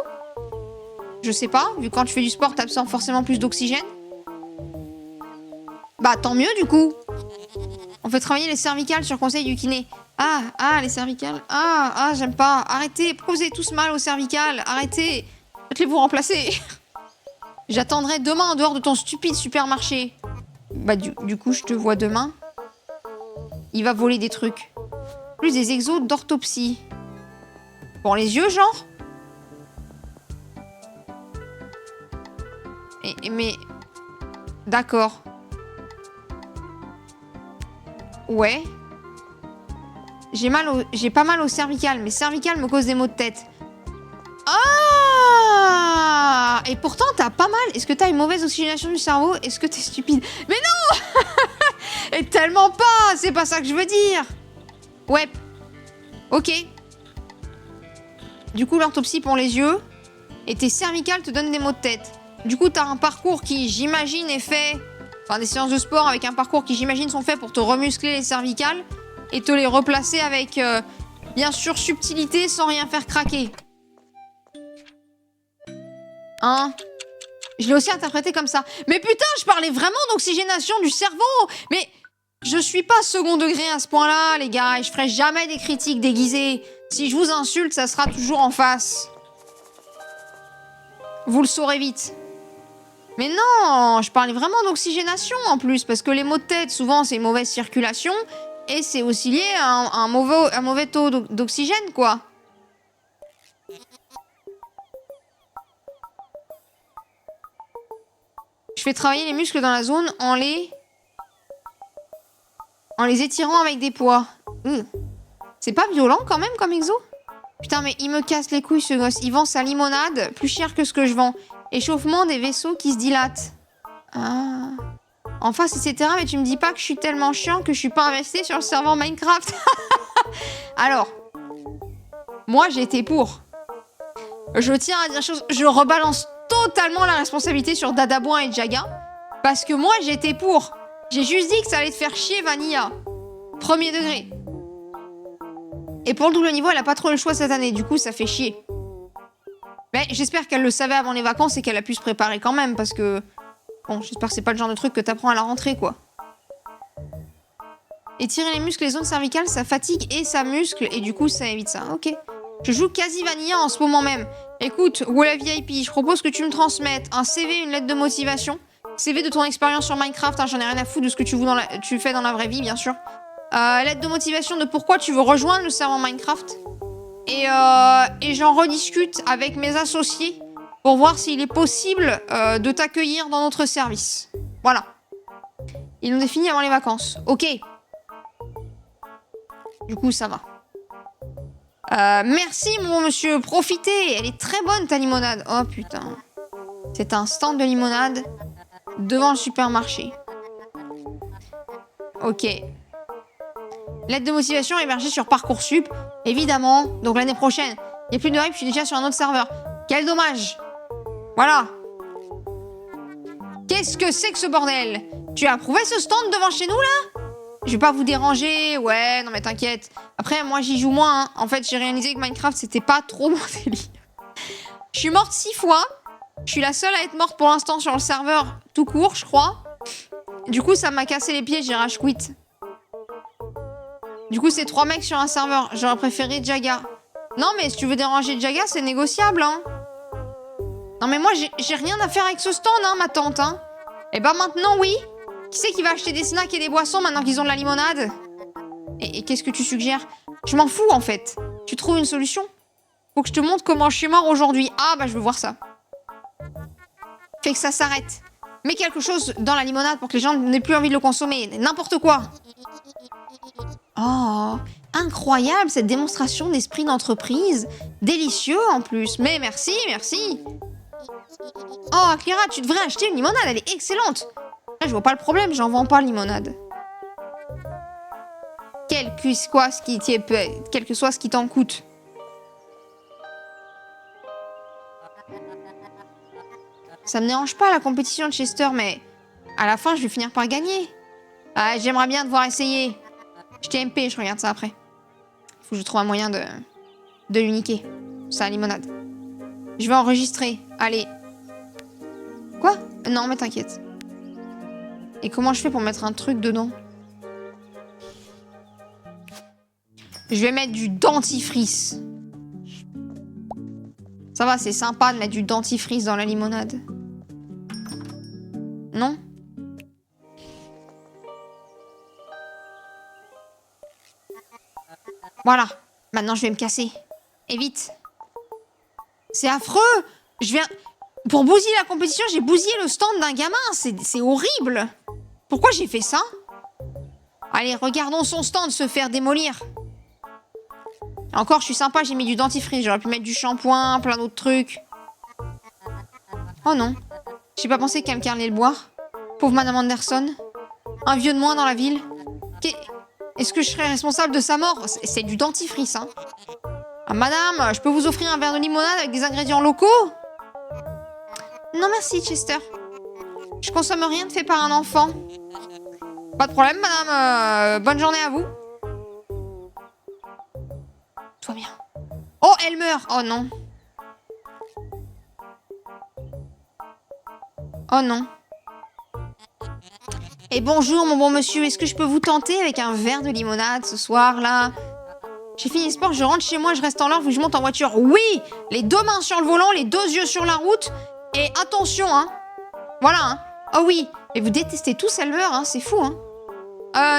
Je sais pas, vu que quand tu fais du sport, t'absorbes forcément plus d'oxygène. Bah tant mieux du coup. On fait travailler les cervicales sur conseil du kiné. Ah, les cervicales. Ah, j'aime pas. Arrêtez, pourquoi vous avez tous mal aux cervicales? Arrêtez. Faites-les vous remplacer. J'attendrai demain en dehors de ton stupide supermarché. Bah du coup, je te vois demain. Il va voler des trucs. Plus des exos d'orthopsie. Pour les yeux, genre? Mais... D'accord. Ouais. J'ai pas mal au cervical. Mes cervicales me causent des maux de tête. Ah! Et pourtant, t'as pas mal. Est-ce que t'as une mauvaise oxygénation du cerveau? Est-ce que t'es stupide? Mais non! Et tellement pas! C'est pas ça que je veux dire! Ouais. Ok. Du coup, l'orthopsie pour les yeux. Et tes cervicales te donnent des maux de tête. Du coup, t'as un parcours qui, j'imagine, est fait... Enfin, des séances de sport avec un parcours qui, j'imagine, sont faits pour te remuscler les cervicales et te les replacer avec, bien sûr, subtilité sans rien faire craquer. Hein? Je l'ai aussi interprété comme ça. Mais putain, je parlais vraiment d'oxygénation du cerveau! Mais je suis pas second degré à ce point-là, les gars, et je ferai jamais des critiques déguisées. Si je vous insulte, ça sera toujours en face. Vous le saurez vite. Mais non, je parlais vraiment d'oxygénation en plus, parce que les maux de tête, souvent, c'est une mauvaise circulation, et c'est aussi lié à un mauvais taux d'oxygène, quoi. fais travailler les muscles dans la zone en les étirant avec des poids. C'est pas violent quand même comme exo? Putain, mais il me casse les couilles ce gosse. Il vend sa limonade plus cher que ce que je vends. Échauffement des vaisseaux qui se dilatent. Ah. En face, etc. Mais tu me dis pas que je suis tellement chiant que je suis pas investi sur le serveur Minecraft. Alors, moi j'étais pour. Je tiens à dire chose, je rebalance totalement la responsabilité sur Dadabouin et Jaga. Parce que moi j'étais pour. J'ai juste dit que ça allait te faire chier Vanilla. Premier degré. Et pour le double niveau, elle a pas trop le choix cette année. Du coup, ça fait chier. Mais j'espère qu'elle le savait avant les vacances et qu'elle a pu se préparer quand même. Parce que... Bon, j'espère que c'est pas le genre de truc que t'apprends à la rentrée, quoi. Étirer les muscles, les zones cervicales, ça fatigue et ça muscle. Et du coup, ça évite ça. Ok. Je joue quasi Vanilla en ce moment même. Écoute, Walla VIP, je propose que tu me transmettes un CV, une lettre de motivation. CV de ton expérience sur Minecraft, hein, j'en ai rien à foutre de ce que tu fais dans la vraie vie, bien sûr. Lettre de motivation de pourquoi tu veux rejoindre le serveur Minecraft. Et j'en rediscute avec mes associés pour voir s'il est possible de t'accueillir dans notre service. Voilà. Ils l'ont défini avant les vacances. Ok. Du coup, ça va. Merci, mon monsieur. Profitez. Elle est très bonne, ta limonade. Oh, putain. C'est un stand de limonade devant le supermarché. Ok. Lettre de motivation hébergée sur Parcoursup. Évidemment. Donc l'année prochaine. Il n'y a plus de hype, je suis déjà sur un autre serveur. Quel dommage. Voilà. Qu'est-ce que c'est que ce bordel? Tu as approuvé ce stand devant chez nous, là? Je vais pas vous déranger. Ouais, non mais t'inquiète. Après, moi, j'y joue moins. Hein. En fait, j'ai réalisé que Minecraft, c'était pas trop mon délire. Je suis morte 6 fois. Je suis la seule à être morte pour l'instant sur le serveur tout court, je crois. Du coup, ça m'a cassé les pieds, j'ai rage quit. Du coup, c'est 3 mecs sur un serveur. J'aurais préféré Jaga. Non, mais si tu veux déranger Jaga, c'est négociable, hein. Non, mais moi, j'ai rien à faire avec ce stand, hein, ma tante, hein. Et bah maintenant, oui. Qui c'est qui va acheter des snacks et des boissons maintenant qu'ils ont de la limonade? Et qu'est-ce que tu suggères? Je m'en fous, en fait. Tu trouves une solution? Faut que je te montre comment je suis mort aujourd'hui. Ah, bah, je veux voir ça. Fait que ça s'arrête. Mets quelque chose dans la limonade pour que les gens n'aient plus envie de le consommer. N'importe quoi. Oh, incroyable cette démonstration d'esprit d'entreprise. Délicieux en plus. Mais merci, merci. Oh, Clara, tu devrais acheter une limonade, elle est excellente. Là, je vois pas le problème, j'en vends pas limonade. Quel que soit ce qui t'en coûte. Ça me dérange pas la compétition de Chester, mais à la fin, je vais finir par gagner. Ah, j'aimerais bien devoir essayer. Je t'ai MP, je regarde ça après. Faut que je trouve un moyen de l'uniquer. Ça, limonade. Je vais enregistrer. Allez. Quoi? Non, mais t'inquiète. Et comment je fais pour mettre un truc dedans? Je vais mettre du dentifrice. Ça va, c'est sympa de mettre du dentifrice dans la limonade. Non? Voilà. Maintenant, je vais me casser. Et vite. C'est affreux. Je viens... Pour bousiller la compétition, j'ai bousillé le stand d'un gamin. C'est horrible. Pourquoi j'ai fait ça? Allez, regardons son stand se faire démolir. Encore, je suis sympa, j'ai mis du dentifrice. J'aurais pu mettre du shampoing, plein d'autres trucs. Oh non. J'ai pas pensé que quelqu'un allait le boire. Pauvre Madame Anderson. Un vieux de moins dans la ville. Est-ce que je serais responsable de sa mort? C'est du dentifrice, hein. Ah, madame, je peux vous offrir un verre de limonade avec des ingrédients locaux? Non, merci, Chester. Je consomme rien de fait par un enfant. Pas de problème, madame. Bonne journée à vous. Tout va bien. Oh, elle meurt. Oh non. Oh non. Et bonjour, mon bon monsieur. Est-ce que je peux vous tenter avec un verre de limonade ce soir, là? J'ai fini le sport, je rentre chez moi, je reste en l'heure, je monte en voiture. Oui! Les 2 mains sur le volant, les 2 yeux sur la route. Et attention, hein. Voilà, hein. Oh oui. Et vous détestez tous Elmer, hein. C'est fou, hein.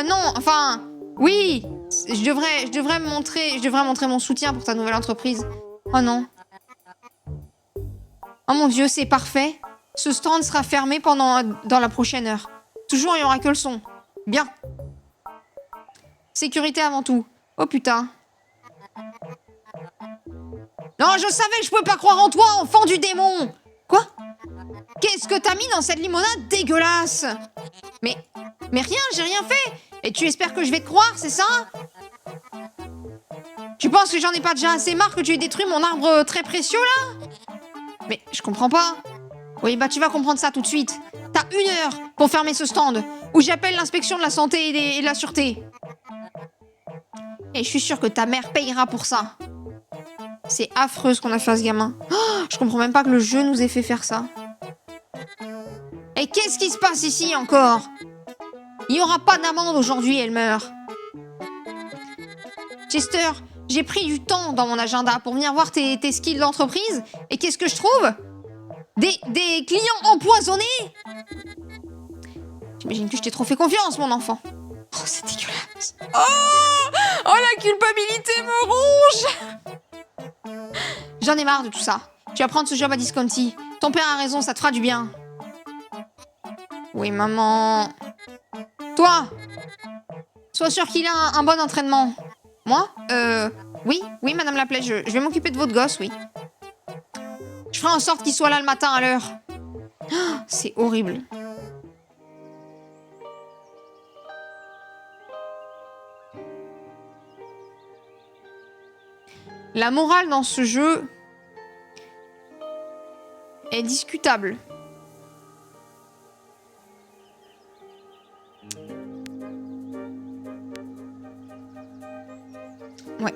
Non, enfin... Oui. Je devrais montrer mon soutien pour ta nouvelle entreprise. Oh non. Oh mon Dieu, c'est parfait. Ce stand sera fermé dans la prochaine heure. Toujours, il n'y aura que le son. Bien. Sécurité avant tout. Oh putain. Non, je savais que je pouvais pas croire en toi, enfant du démon. Quoi? Qu'est-ce que t'as mis dans cette limonade dégueulasse? Mais rien, j'ai rien fait. Et tu espères que je vais te croire, c'est ça? Tu penses que j'en ai pas déjà assez marre que tu aies détruit mon arbre très précieux, là? Mais je comprends pas. Oui, bah tu vas comprendre ça tout de suite. T'as 1 heure pour fermer ce stand, ou j'appelle l'inspection de la santé et de la sûreté. Et je suis sûre que ta mère payera pour ça. C'est affreux ce qu'on a fait à ce gamin. Oh, je comprends même pas que le jeu nous ait fait faire ça. Et qu'est-ce qui se passe ici encore? Il n'y aura pas d'amende aujourd'hui, elle meurt. Chester, j'ai pris du temps dans mon agenda pour venir voir tes skills d'entreprise. Et qu'est-ce que je trouve? Des clients empoisonnés. J'imagine que je t'ai trop fait confiance, mon enfant. Oh, c'est dégueulasse. Oh, la culpabilité me ronge. J'en ai marre de tout ça. Tu vas prendre ce job à Disconti. Ton père a raison, ça te fera du bien. Oui, maman. Toi, sois sûr qu'il a un bon entraînement. Moi? Oui, madame Laplace, je vais m'occuper de votre gosse, oui. Je ferai en sorte qu'il soit là le matin à l'heure. Oh, c'est horrible. La morale dans ce jeu est discutable. Ouais.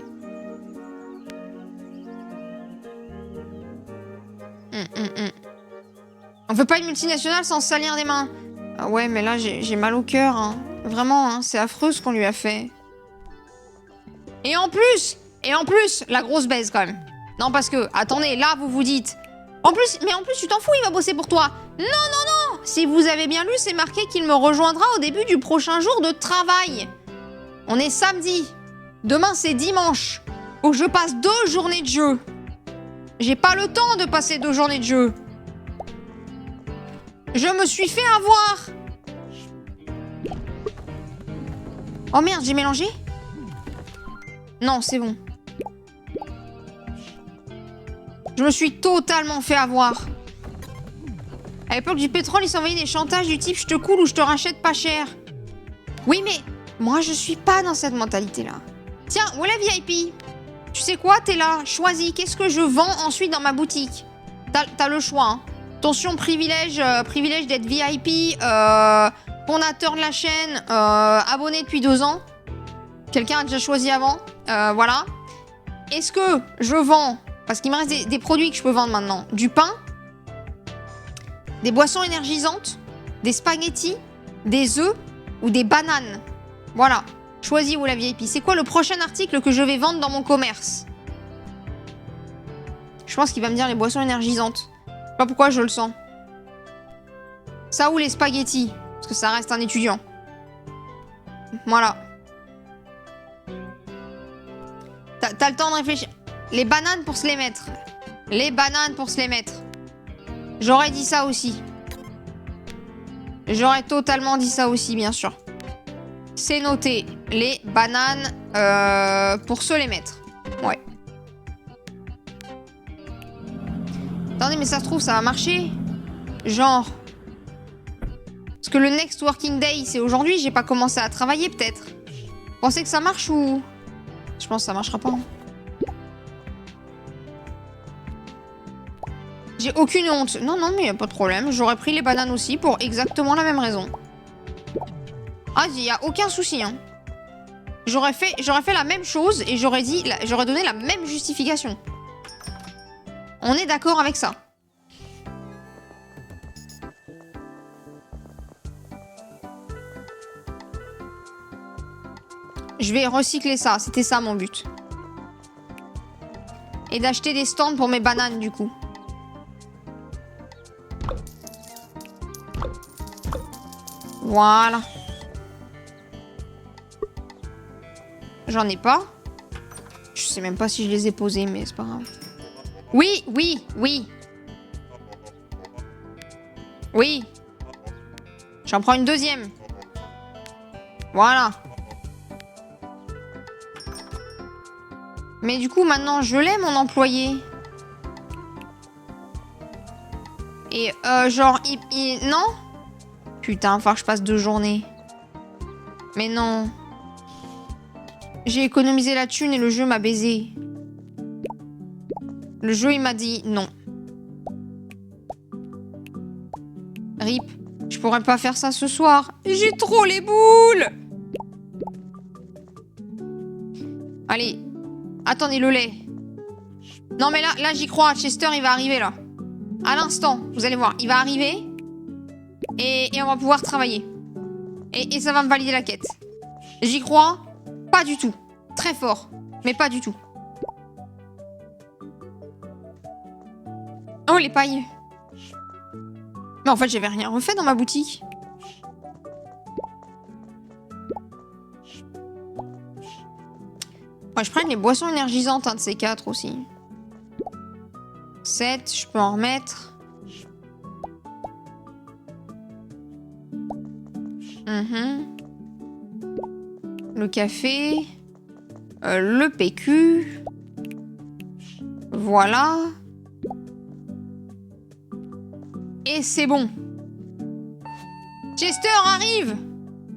On veut pas une multinationale sans se salir des mains. Ah ouais, mais là, j'ai mal au cœur. Hein. Vraiment, hein, c'est affreux ce qu'on lui a fait. Et en plus, la grosse baise quand même. Non, parce que, attendez, là, vous vous dites... En plus, tu t'en fous, il va bosser pour toi. Non. Si vous avez bien lu, c'est marqué qu'il me rejoindra au début du prochain jour de travail. On est samedi. Demain, c'est dimanche. Faut que je passe 2 journées de jeu. J'ai pas le temps de passer 2 journées de jeu. Je me suis fait avoir. Oh merde, j'ai mélangé? Non, c'est bon. Je me suis totalement fait avoir. À l'époque du pétrole, ils s'envoyaient des chantages du type « je te coule ou je te rachète pas cher ». Oui, mais moi, je suis pas dans cette mentalité-là. Tiens, où est la VIP? Tu sais quoi, t'es là, choisis. Qu'est-ce que je vends ensuite dans ma boutique? T'as le choix, hein. Attention, privilège d'être VIP, fondateur de la chaîne, abonné depuis 2 ans. Quelqu'un a déjà choisi avant. Voilà. Est-ce que je vends, parce qu'il me reste des produits que je peux vendre maintenant, du pain, des boissons énergisantes, des spaghettis, des œufs ou des bananes? Voilà. Choisis où la VIP. C'est quoi le prochain article que je vais vendre dans mon commerce? Je pense qu'il va me dire les boissons énergisantes. Je sais pas pourquoi je le sens. Ça ou les spaghettis, parce que ça reste un étudiant. Voilà. T'as le temps de réfléchir. Les bananes pour se les mettre. Les bananes pour se les mettre. J'aurais dit ça aussi. J'aurais totalement dit ça aussi, bien sûr. C'est noté. Les bananes pour se les mettre. Ouais. Attendez, mais ça se trouve, ça va marcher. Genre. Parce que le next working day, c'est aujourd'hui. J'ai pas commencé à travailler, peut-être. Vous pensez que ça marche ou... Je pense que ça marchera pas. Hein. J'ai aucune honte. Non, mais y a pas de problème. J'aurais pris les bananes aussi pour exactement la même raison. Ah, y a aucun souci, hein. J'aurais fait la même chose et j'aurais donné la même justification. On est d'accord avec ça. Je vais recycler ça. C'était ça mon but. Et d'acheter des stands pour mes bananes, du coup. Voilà. J'en ai pas. Je sais même pas si je les ai posés, mais c'est pas grave. Oui. Oui. J'en prends une deuxième. Voilà. Mais du coup, maintenant, je l'ai, mon employé. Et genre, non? Putain, faut que je passe 2 journées. Mais non. J'ai économisé la thune et le jeu m'a baisé. Le jeu, il m'a dit non. RIP. Je pourrais pas faire ça ce soir. J'ai trop les boules. Allez. Attendez, le lait. Non, mais là j'y crois. Chester, il va arriver, là. À l'instant, vous allez voir. Il va arriver. Et on va pouvoir travailler. Et ça va me valider la quête. J'y crois. Pas du tout. Très fort. Mais pas du tout. Oh, les pailles. Mais en fait, j'avais rien refait dans ma boutique. Ouais, je prends les boissons énergisantes, un de ces 4 aussi. 7, je peux en remettre. Le café. Le PQ. Voilà. Et c'est bon. Chester arrive.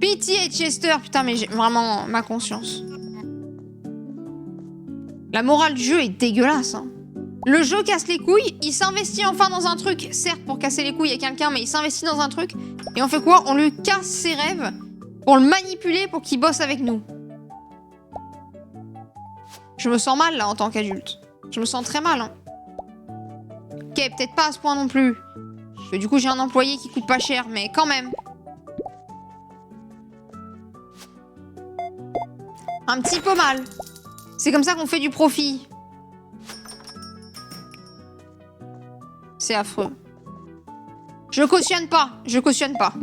Pitié, Chester. Putain, mais j'ai vraiment ma conscience. La morale du jeu est dégueulasse. Hein. Le jeu casse les couilles. Il s'investit enfin dans un truc. Certes, pour casser les couilles à quelqu'un, mais il s'investit dans un truc. Et on fait quoi? On lui casse ses rêves pour le manipuler pour qu'il bosse avec nous. Je me sens mal, là, en tant qu'adulte. Je me sens très mal. Hein. Ok, peut-être pas à ce point non plus. Parce que du coup, j'ai un employé qui coûte pas cher, mais quand même. Un petit peu mal. C'est comme ça qu'on fait du profit. C'est affreux. Je cautionne pas. Je cautionne pas.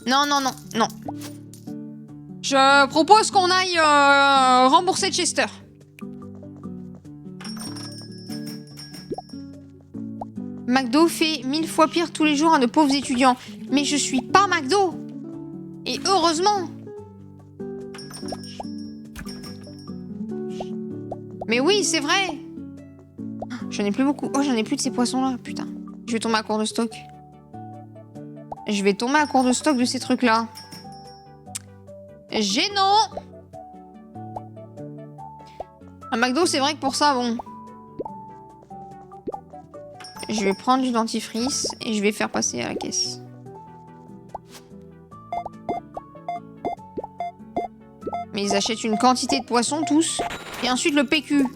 Non, non, non, non. Je propose qu'on aille rembourser Chester. McDo fait 1000 fois pire tous les jours à de pauvres étudiants. Mais je suis pas McDo. Et heureusement. Mais oui, c'est vrai. J'en ai plus beaucoup. Oh, j'en ai plus de ces poissons-là. Putain. Je vais tomber à court de stock. Je vais tomber à court de stock de ces trucs-là. Gênant. Un McDo, c'est vrai que pour ça, bon... Je vais prendre du dentifrice et je vais faire passer à la caisse. Mais ils achètent une quantité de poissons tous. Et ensuite le PQ.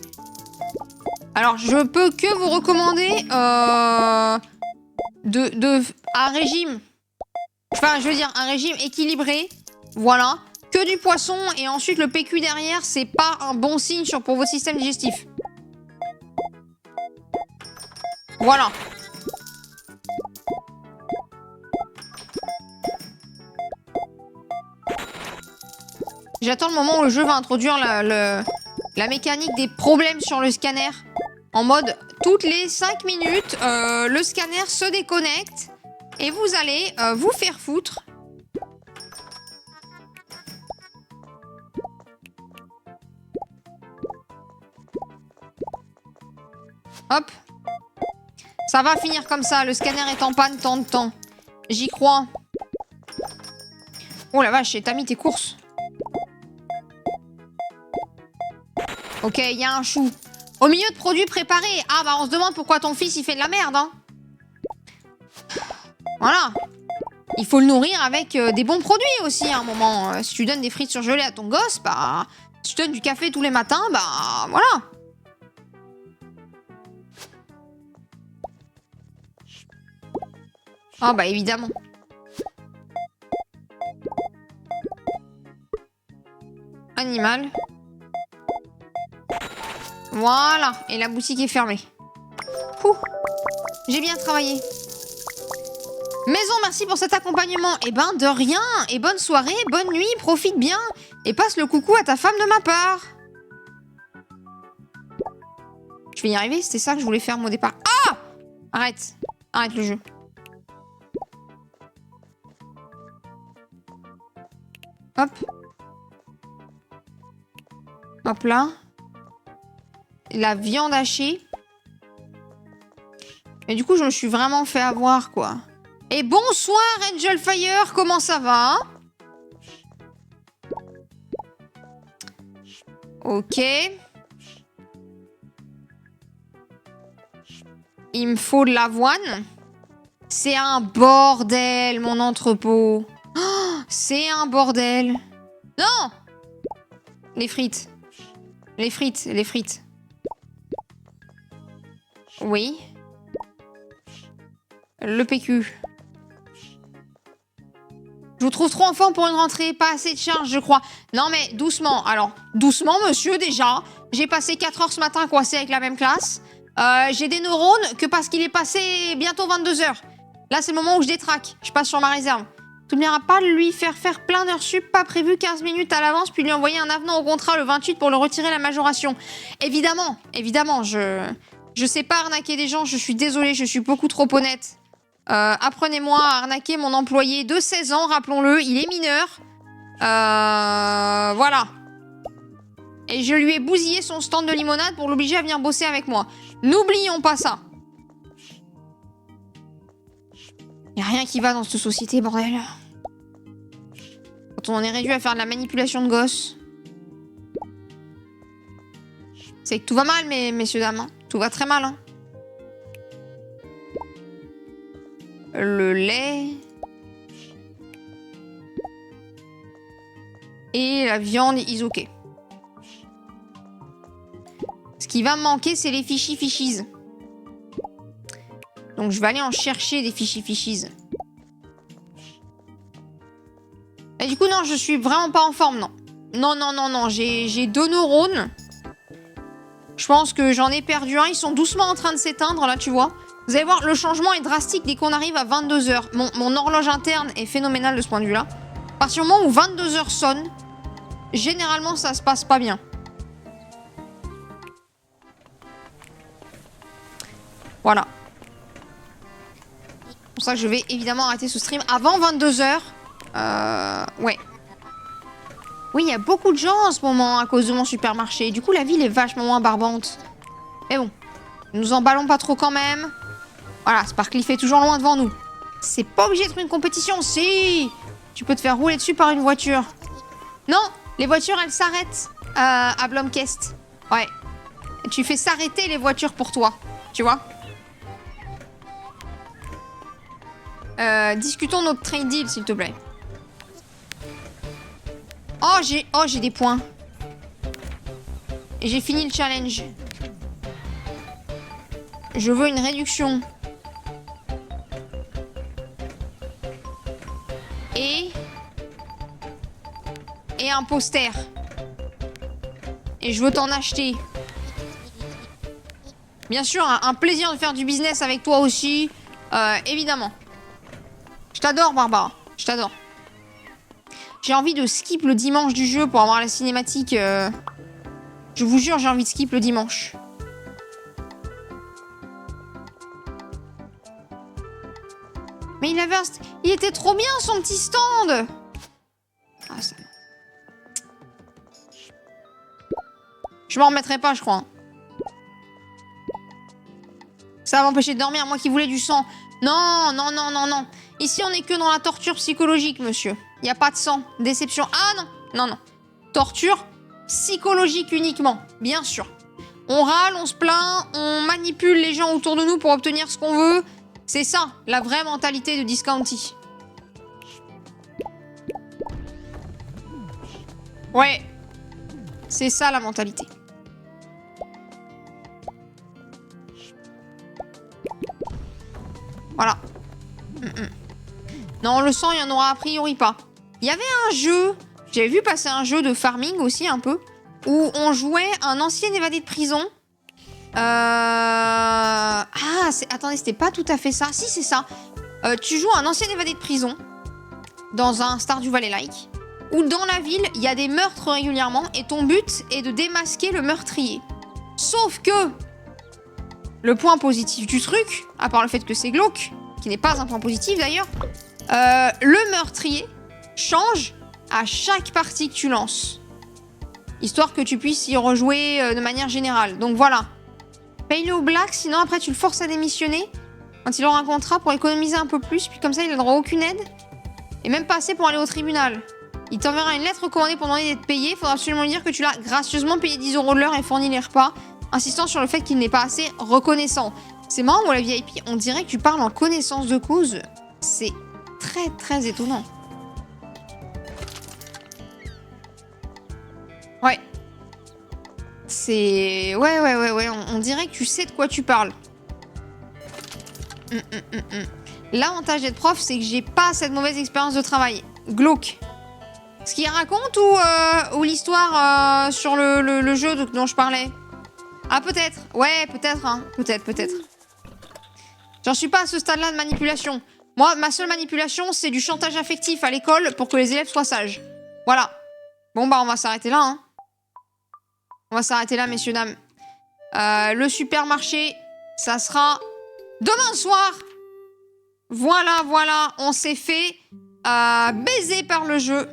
Alors je peux que vous recommander un régime. Enfin je veux dire un régime équilibré. Voilà. Que du poisson et ensuite le PQ derrière, c'est pas un bon signe pour votre système digestif. Voilà. J'attends le moment où le jeu va introduire la mécanique des problèmes sur le scanner. En mode, toutes les 5 minutes, le scanner se déconnecte et vous allez vous faire foutre. Hop. Ça va finir comme ça, le scanner est en panne tant de temps. J'y crois. Oh la vache, t'as mis tes courses. Ok, il y a un chou. Au milieu de produits préparés. Ah bah on se demande pourquoi ton fils il fait de la merde, hein. Voilà. Il faut le nourrir avec des bons produits aussi à un moment. Si tu donnes des frites surgelées à ton gosse, bah... Si tu donnes du café tous les matins, bah... Voilà. Ah bah évidemment. Animal. Voilà. Et la boutique est fermée. Ouh. J'ai bien travaillé. Maison, merci pour cet accompagnement. Eh ben, de rien. Et bonne soirée, bonne nuit, profite bien. Et passe le coucou à ta femme de ma part. Je vais y arriver, c'était ça que je voulais faire moi, au départ. Ah! Arrête. Arrête le jeu. Hop. Hop là. La viande hachée. Mais du coup, je me suis vraiment fait avoir, quoi. Et bonsoir, Angel Fire, comment ça va? Ok. Il me faut de l'avoine. C'est un bordel, mon entrepôt. Oh, c'est un bordel. Non! Les frites. Les frites, les frites. Oui. Le PQ. Je vous trouve trop en forme pour une rentrée. Pas assez de charge, je crois. Non, mais doucement. Alors, doucement, monsieur, déjà. J'ai passé 4 heures ce matin coincé avec la même classe. J'ai des neurones que parce qu'il est passé bientôt 22 heures. Là, c'est le moment où je détraque. Je passe sur ma réserve. Tu n'iras pas lui faire plein d'heures sup, pas prévu 15 minutes à l'avance, puis lui envoyer un avenant au contrat le 28 pour le retirer la majoration. Évidemment, évidemment, je sais pas arnaquer des gens, je suis désolée, je suis beaucoup trop honnête. Apprenez-moi à arnaquer mon employé de 16 ans, rappelons-le, il est mineur. Voilà. Et je lui ai bousillé son stand de limonade pour l'obliger à venir bosser avec moi. N'oublions pas ça. Y a rien qui va dans cette société, bordel. Quand on en est réduit à faire de la manipulation de gosses. C'est que tout va mal, messieurs, dames. Hein. Tout va très mal. Hein. Le lait. Et la viande isoké. Ce qui va me manquer, c'est les fishy-fishies. Donc je vais aller en chercher des fishy-fishies. Et du coup, non, je suis vraiment pas en forme, non. Non. J'ai 2 neurones. Je pense que j'en ai perdu un. Ils sont doucement en train de s'éteindre, là, tu vois. Vous allez voir, le changement est drastique dès qu'on arrive à 22 h. Mon horloge interne est phénoménale de ce point de vue-là. À partir du moment où 22 h sonnent, généralement, ça se passe pas bien. Voilà. C'est pour ça que je vais évidemment arrêter ce stream avant 22 h. Ouais. Oui, il y a beaucoup de gens en ce moment à cause de mon supermarché. Du coup, la ville est vachement moins barbante. Mais bon, nous emballons pas trop quand même. Voilà, Sparkleaf est toujours loin devant nous. C'est pas obligé d'être une compétition, si! Tu peux te faire rouler dessus par une voiture. Non, les voitures, elles s'arrêtent à Blomkest. Ouais. Tu fais s'arrêter les voitures pour toi, tu vois. Discutons notre trade deal, s'il te plaît. Oh, j'ai des points. Et j'ai fini le challenge. Je veux une réduction. Et un poster. Et je veux t'en acheter. Bien sûr, un plaisir de faire du business avec toi aussi. Évidemment. Je t'adore, Barbara. Je t'adore. J'ai envie de skip le dimanche du jeu pour avoir la cinématique. Je vous jure, j'ai envie de skip le dimanche. Mais il était trop bien, son petit stand. Ah, ça... Je m'en remettrai pas, je crois. Ça va m'empêcher de dormir, moi qui voulais du sang. Non. Ici, on est que dans la torture psychologique, monsieur. Il n'y a pas de sang. Déception. Ah non. Torture psychologique uniquement, bien sûr. On râle, on se plaint, on manipule les gens autour de nous pour obtenir ce qu'on veut. C'est ça, la vraie mentalité de Discounty. Ouais. C'est ça, la mentalité. Voilà. Non, le sang, il y en aura a priori pas. Il y avait un jeu, j'avais vu passer un jeu de farming aussi un peu, où on jouait un ancien évadé de prison. Attendez, c'était pas tout à fait ça. Si, c'est ça. Tu joues un ancien évadé de prison dans un Stardew Valley-like, où dans la ville, il y a des meurtres régulièrement, et ton but est de démasquer le meurtrier. Sauf que le point positif du truc, à part le fait que c'est glauque, qui n'est pas un point positif d'ailleurs, le meurtrier change à chaque partie que tu lances. Histoire que tu puisses y rejouer de manière générale. Donc voilà. Paye-le au black, sinon après tu le forces à démissionner quand il aura un contrat pour économiser un peu plus, puis comme ça il n'a droit à aucune aide. Et même pas assez pour aller au tribunal. Il t'enverra une lettre recommandée pour demander d'être payé. Il faudra absolument lui dire que tu l'as gracieusement payé 10 € de l'heure et fourni les repas, insistant sur le fait qu'il n'est pas assez reconnaissant. C'est marrant, moi la VIP, on dirait que tu parles en connaissance de cause. C'est très très étonnant. Ouais. C'est... Ouais. On dirait que tu sais de quoi tu parles. L'avantage d'être prof, c'est que j'ai pas cette mauvaise expérience de travail. Glauque. Ce qu'il raconte ou l'histoire sur le jeu dont je parlais? Ah, peut-être. Ouais, peut-être, hein. Peut-être. J'en suis pas à ce stade-là de manipulation. Moi, ma seule manipulation, c'est du chantage affectif à l'école pour que les élèves soient sages. Voilà. Bon, bah, on va s'arrêter là, hein. On va s'arrêter là, messieurs, dames. Le supermarché, ça sera demain soir. Voilà, on s'est fait baiser par le jeu.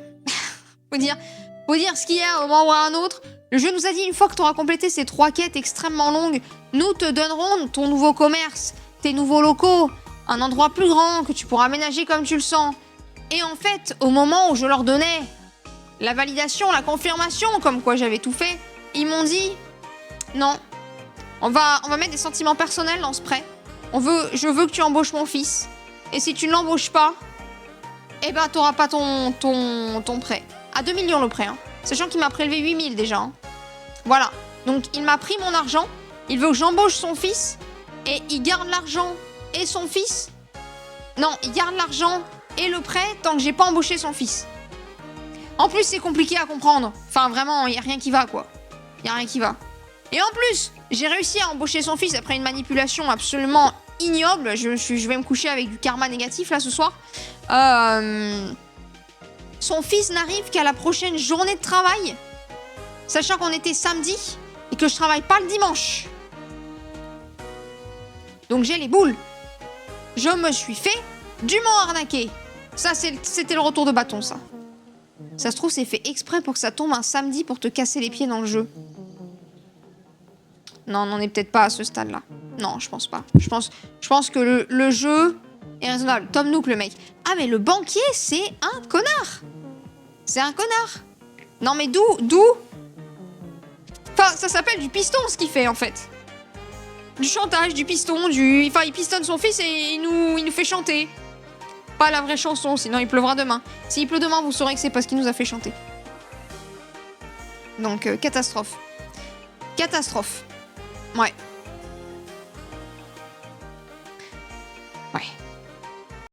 faut dire ce qu'il y a au moment ou à un autre. Le jeu nous a dit, une fois que tu auras complété ces 3 quêtes extrêmement longues, nous te donnerons ton nouveau commerce, tes nouveaux locaux, un endroit plus grand que tu pourras aménager comme tu le sens. Et en fait, au moment où je leur donnais la validation, la confirmation, comme quoi j'avais tout fait, ils m'ont dit, non, on va mettre des sentiments personnels dans ce prêt. Je veux que tu embauches mon fils. Et si tu ne l'embauches pas, eh ben t'auras pas ton prêt. À 2 millions le prêt, hein. Sachant qu'il m'a prélevé 8 000 déjà, hein. Voilà. Donc il m'a pris mon argent, il veut que j'embauche son fils, et il garde l'argent et son fils. Non, il garde l'argent et le prêt tant que j'ai pas embauché son fils. En plus, c'est compliqué à comprendre. Enfin, vraiment, il y a rien qui va, quoi. Il y a rien qui va. Et en plus, j'ai réussi à embaucher son fils après une manipulation absolument ignoble. Je vais me coucher avec du karma négatif, là, ce soir. Son fils n'arrive qu'à la prochaine journée de travail, sachant qu'on était samedi et que je travaille pas le dimanche. Donc j'ai les boules. Je me suis fait dûment arnaquer. Ça, c'était le retour de bâton, ça. Ça se trouve, c'est fait exprès pour que ça tombe un samedi pour te casser les pieds dans le jeu. Non, on n'en est peut-être pas à ce stade-là. Non, je pense pas. Je pense que le jeu est raisonnable. Tom Nook, le mec. Ah, mais le banquier, c'est un connard. C'est un connard. Non, mais d'où Enfin, ça s'appelle du piston, ce qu'il fait, en fait. Du chantage, du piston, Enfin, il pistonne son fils et il nous fait chanter. Pas la vraie chanson, sinon il pleuvra demain. S'il pleut demain, vous saurez que c'est parce qu'il nous a fait chanter. Donc, catastrophe. Catastrophe. Ouais.